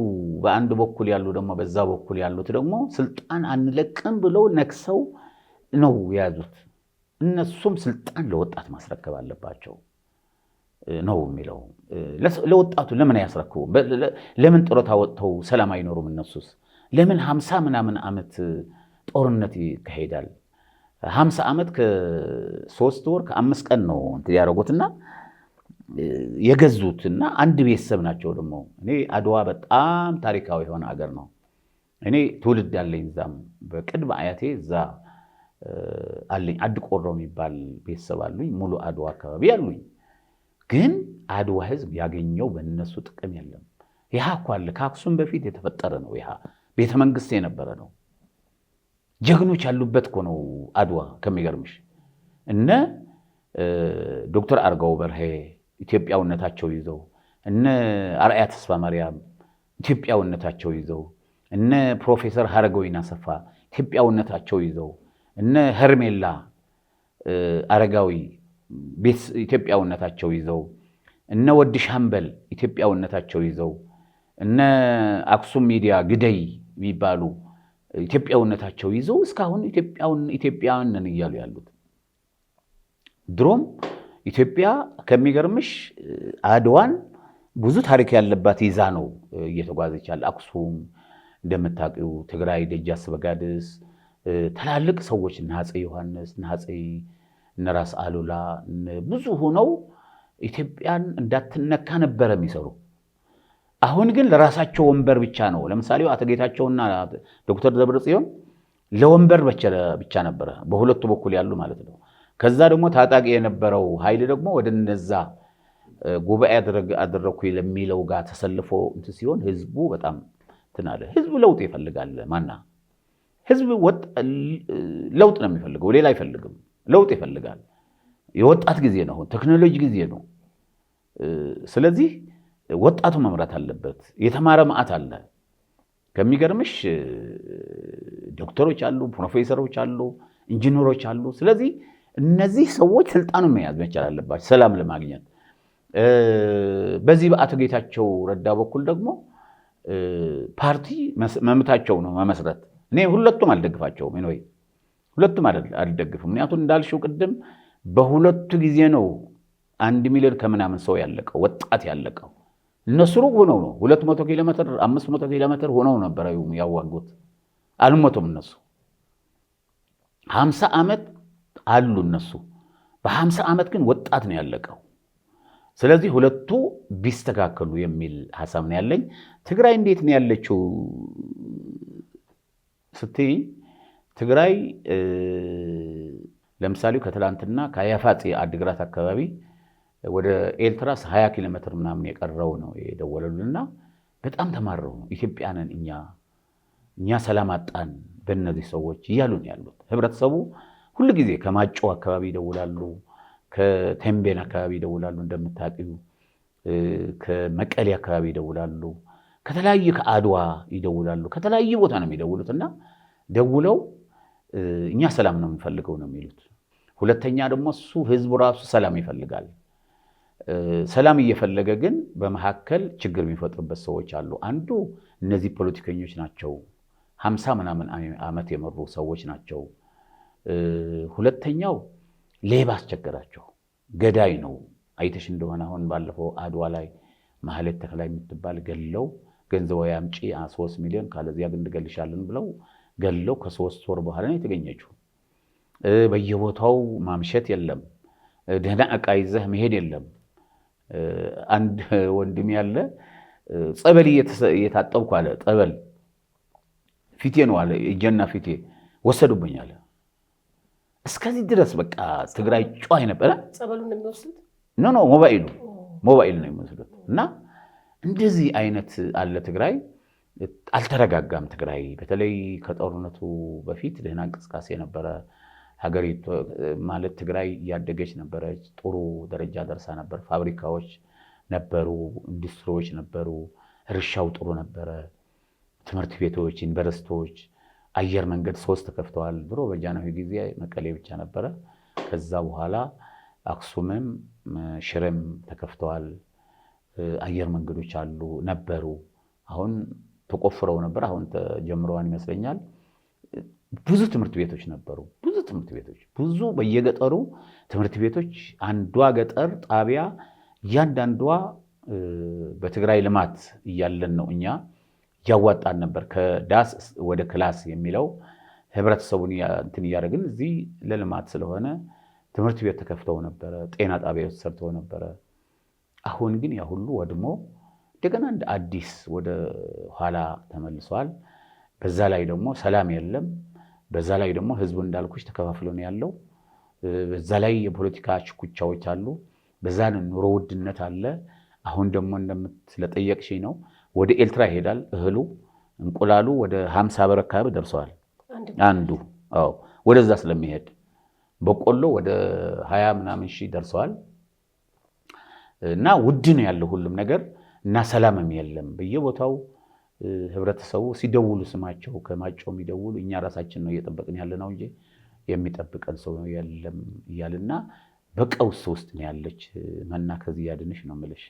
በአንድ በኩል ያሉ ደግሞ በዛ በኩል ያሉት ደግሞ ስልጣን አንለቅም ብለው ነክሰው ነው የያዙት። እነሱም ስልጣን ለወጣት ማስረከብ አለባቸው ነው የሚለው። ለወጣቱ ለምን አያስረክቡ? ለምን ጡረታ ወጥተው ሰላም አይኖሩም? እነሱስ ለምን 50 ምናምን ዓመት ጦርነት ይካሄዳል? 50 ዓመት ከ3 ወር ከ5 ቀን ነው እንትን ያደረጉትና የገዙትና አንድ ቤተሰብ ናቸው። ደግሞ እኔ አድዋ በጣም ታሪካዊ የሆነ ሀገር ነው። እኔ ትውልድ አለኝ እዛም በቅድመ አያቴ እዛ አለኝ። አድቆሮ የሚባል ቤተሰብ አሉኝ። ሙሉ አድዋ አካባቢ አሉኝ። ግን አድዋ ህዝብ ያገኘው በእነሱ ጥቅም የለም። ይሃ እኮ አለ ከአክሱም በፊት የተፈጠረ ነው። ይሃ ቤተ መንግስት የነበረ ነው። ጀግኖች ያሉበት እኮ ነው አድዋ። ከሚገርምሽ እነ ዶክተር አርጋው በርሄ ኢትዮጵያውነታቸው ይዘው፣ እነ አርአያ ተስፋ ማርያም ኢትዮጵያውነታቸው ይዘው፣ እነ ፕሮፌሰር ሀረገወይን አሰፋ ኢትዮጵያውነታቸው ይዘው፣ እነ ሄርሜላ አረጋዊ ኢትዮጵያውነታቸው ይዘው፣ እነ ወዲ ሻምበል ኢትዮጵያውነታቸው ይዘው፣ እነ አክሱም ሚዲያ ግደይ የሚባሉ ኢትዮጵያውነታቸው ይዘው እስካሁን ኢትዮጵያውያን ነን እያሉ ያሉት። ድሮም ኢትዮጵያ ከሚገርምሽ አድዋን ብዙ ታሪክ ያለባት ይዛ ነው እየተጓዘች ያለ። አክሱም እንደምታውቂው፣ ትግራይ ደጃስ በጋድስ ትላልቅ ሰዎች እነ አፄ ዮሐንስ እነ አፄ እነ ራስ አሉላ ብዙ ሆነው ኢትዮጵያን እንዳትነካ ነበረ የሚሰሩ። አሁን ግን ለራሳቸው ወንበር ብቻ ነው። ለምሳሌ አቶ ጌታቸውና ዶክተር ደብረጽዮን ለወንበር ብቻ ነበረ በሁለቱ በኩል ያሉ ማለት ነው። ከዛ ደግሞ ታጣቂ የነበረው ኃይል ደግሞ ወደ እነዛ ጉባኤ አደረኩ ለሚለው ጋር ተሰልፎ እንትን ሲሆን ህዝቡ በጣም እንትን አለ። ህዝቡ ለውጥ ይፈልጋል። ማና ህዝብ ለውጥ ነው የሚፈልገው፣ ሌላ አይፈልግም። ለውጥ ይፈልጋል። የወጣት ጊዜ ነው፣ ቴክኖሎጂ ጊዜ ነው። ስለዚህ ወጣቱ መምራት አለበት። የተማረ መዓት አለ። ከሚገርምሽ ዶክተሮች አሉ፣ ፕሮፌሰሮች አሉ፣ ኢንጂነሮች አሉ። ስለዚህ እነዚህ ሰዎች ስልጣኑን መያዝ መቻል አለባቸው ሰላም ለማግኘት። በዚህ በአቶ ጌታቸው ረዳ በኩል ደግሞ ፓርቲ መምታቸው ነው መመስረት። እኔ ሁለቱም አልደግፋቸውም። ወይ ሁለቱም አልደግፍም። ምክንያቱም እንዳልሽው ቅድም በሁለቱ ጊዜ ነው 1 ሚሊዮን ከምናምን ሰው ያለቀው፣ ወጣት ያለቀው። እነሱ ሩቅ ሆነው ነው 200 ኪሎ ሜትር 500 ኪሎ ሜትር ሆነው ነበር ያዋጉት። አልሞቱም እነሱ። 50 ዓመት አሉ እነሱ። በ50 ዓመት ግን ወጣት ነው ያለቀው። ስለዚህ ሁለቱ ቢስተካከሉ የሚል ሐሳብ ነው ያለኝ። ትግራይ እንዴት ነው ያለችው ስትይ፣ ትግራይ ለምሳሌ ከትላንትና ከአያፋጽ አድግራት አካባቢ ወደ ኤርትራ 20 ኪሎ ሜትር ምናምን የቀረው ነው የደወለሉና በጣም ተማረው ነው ኢትዮጵያንን እኛ ሰላም አጣን በእነዚህ ሰዎች እያሉ ነው ያሉት። ህብረተሰቡ ሁሉ ጊዜ ከማጮ አካባቢ ይደውላሉ፣ ከቴምቤን አካባቢ ይደውላሉ፣ እንደምታውቂው ከመቀሌ አካባቢ ይደውላሉ፣ ከተለያየ ከአድዋ ይደውላሉ። ከተለያየ ቦታ ነው የሚደውሉትና ደውለው እኛ ሰላም ነው የምንፈልገው ነው የሚሉት። ሁለተኛ ደግሞ እሱ ህዝቡ ራሱ ሰላም ይፈልጋል። ሰላም እየፈለገ ግን በመካከል ችግር የሚፈጥሩበት ሰዎች አሉ። አንዱ እነዚህ ፖለቲከኞች ናቸው፣ 50 ምናምን ዓመት የመሩ ሰዎች ናቸው። ሁለተኛው ሌባ አስቸገራቸው፣ ገዳይ ነው። አይተሽ እንደሆነ አሁን ባለፈው አድዋ ላይ ማህሌት ተክላይ የምትባል ገለው ገንዘብ ያምጪ 3 ሚሊዮን ካለዚያ ግን እንገልሻለን ብለው ገለው ከ3 ወር በኋላ ነው የተገኘችው። በየቦታው ማምሸት የለም፣ ደህና ዕቃ ይዘህ መሄድ የለም። አንድ ወንድም ያለ ጸበል እየታጠብኩ አለ፣ ጸበል ፊቴ ነው አለ፣ እጄና ፊቴ ወሰዱብኝ አለ። እስከዚህ ድረስ በቃ ትግራይ ጨዋ ነበረ። ጸበሉን የሚወስዱት ኖ ሞባይል ነው የሚወስዱት። እና እንደዚህ አይነት አለ። ትግራይ አልተረጋጋም። ትግራይ በተለይ ከጦርነቱ በፊት ደህና እንቅስቃሴ ነበረ። ሀገሪቱ ማለት ትግራይ እያደገች ነበረች፣ ጥሩ ደረጃ ደርሳ ነበር። ፋብሪካዎች ነበሩ፣ ኢንዱስትሪዎች ነበሩ፣ እርሻው ጥሩ ነበረ። ትምህርት ቤቶች፣ ዩኒቨርሲቲዎች፣ አየር መንገድ 3 ተከፍተዋል። ድሮ በጃንሆይ ጊዜ መቀሌ ብቻ ነበረ። ከዛ በኋላ አክሱምም ሽሬም ተከፍተዋል። አየር መንገዶች አሉ ነበሩ። አሁን ተቆፍረው ነበር፣ አሁን ተጀምረዋል ይመስለኛል። ብዙ ትምህርት ቤቶች ነበሩ፣ ብዙ በየገጠሩ ትምህርት ቤቶች። አንዷ ገጠር ጣቢያ እያንዳንዷ በትግራይ ልማት እያለን ነው እኛ ያዋጣን ነበር። ከዳስ ወደ ክላስ የሚለው ህብረተሰቡን እንትን እያደረግን እዚህ ለልማት ስለሆነ ትምህርት ቤት ተከፍተው ነበረ፣ ጤና ጣቢያዎች ሰርተው ነበረ። አሁን ግን ያ ሁሉ ወድሞ እንደገና እንደ አዲስ ወደ ኋላ ተመልሷል። በዛ ላይ ደግሞ ሰላም የለም። በዛ ላይ ደግሞ ህዝቡ እንዳልኩሽ ተከፋፍሎ ነው ያለው። በዛ ላይ የፖለቲካ ሽኩቻዎች አሉ። በዛ ኑሮ ውድነት አለ። አሁን ደግሞ እንደምትለጠየቅሽኝ ነው ወደ ኤርትራ ይሄዳል እህሉ፣ እንቁላሉ ወደ 50 ብር አካባቢ ደርሰዋል አንዱ። አዎ ወደዛ ስለሚሄድ በቆሎ ወደ 20 ምናምን ሺህ ደርሰዋል። እና ውድ ነው ያለው ሁሉም ነገር እና ሰላምም የለም በየቦታው። ህብረተሰቡ ሲደውሉ ስማቸው ከማጮው የሚደውሉ እኛ ራሳችን ነው እየጠበቅን ያለ ነው እንጂ የሚጠብቀን ሰው የለም እያልና በቀውስ ውስጥ ነው ያለች። መና ከዚህ ያድንሽ ነው የምልሽ።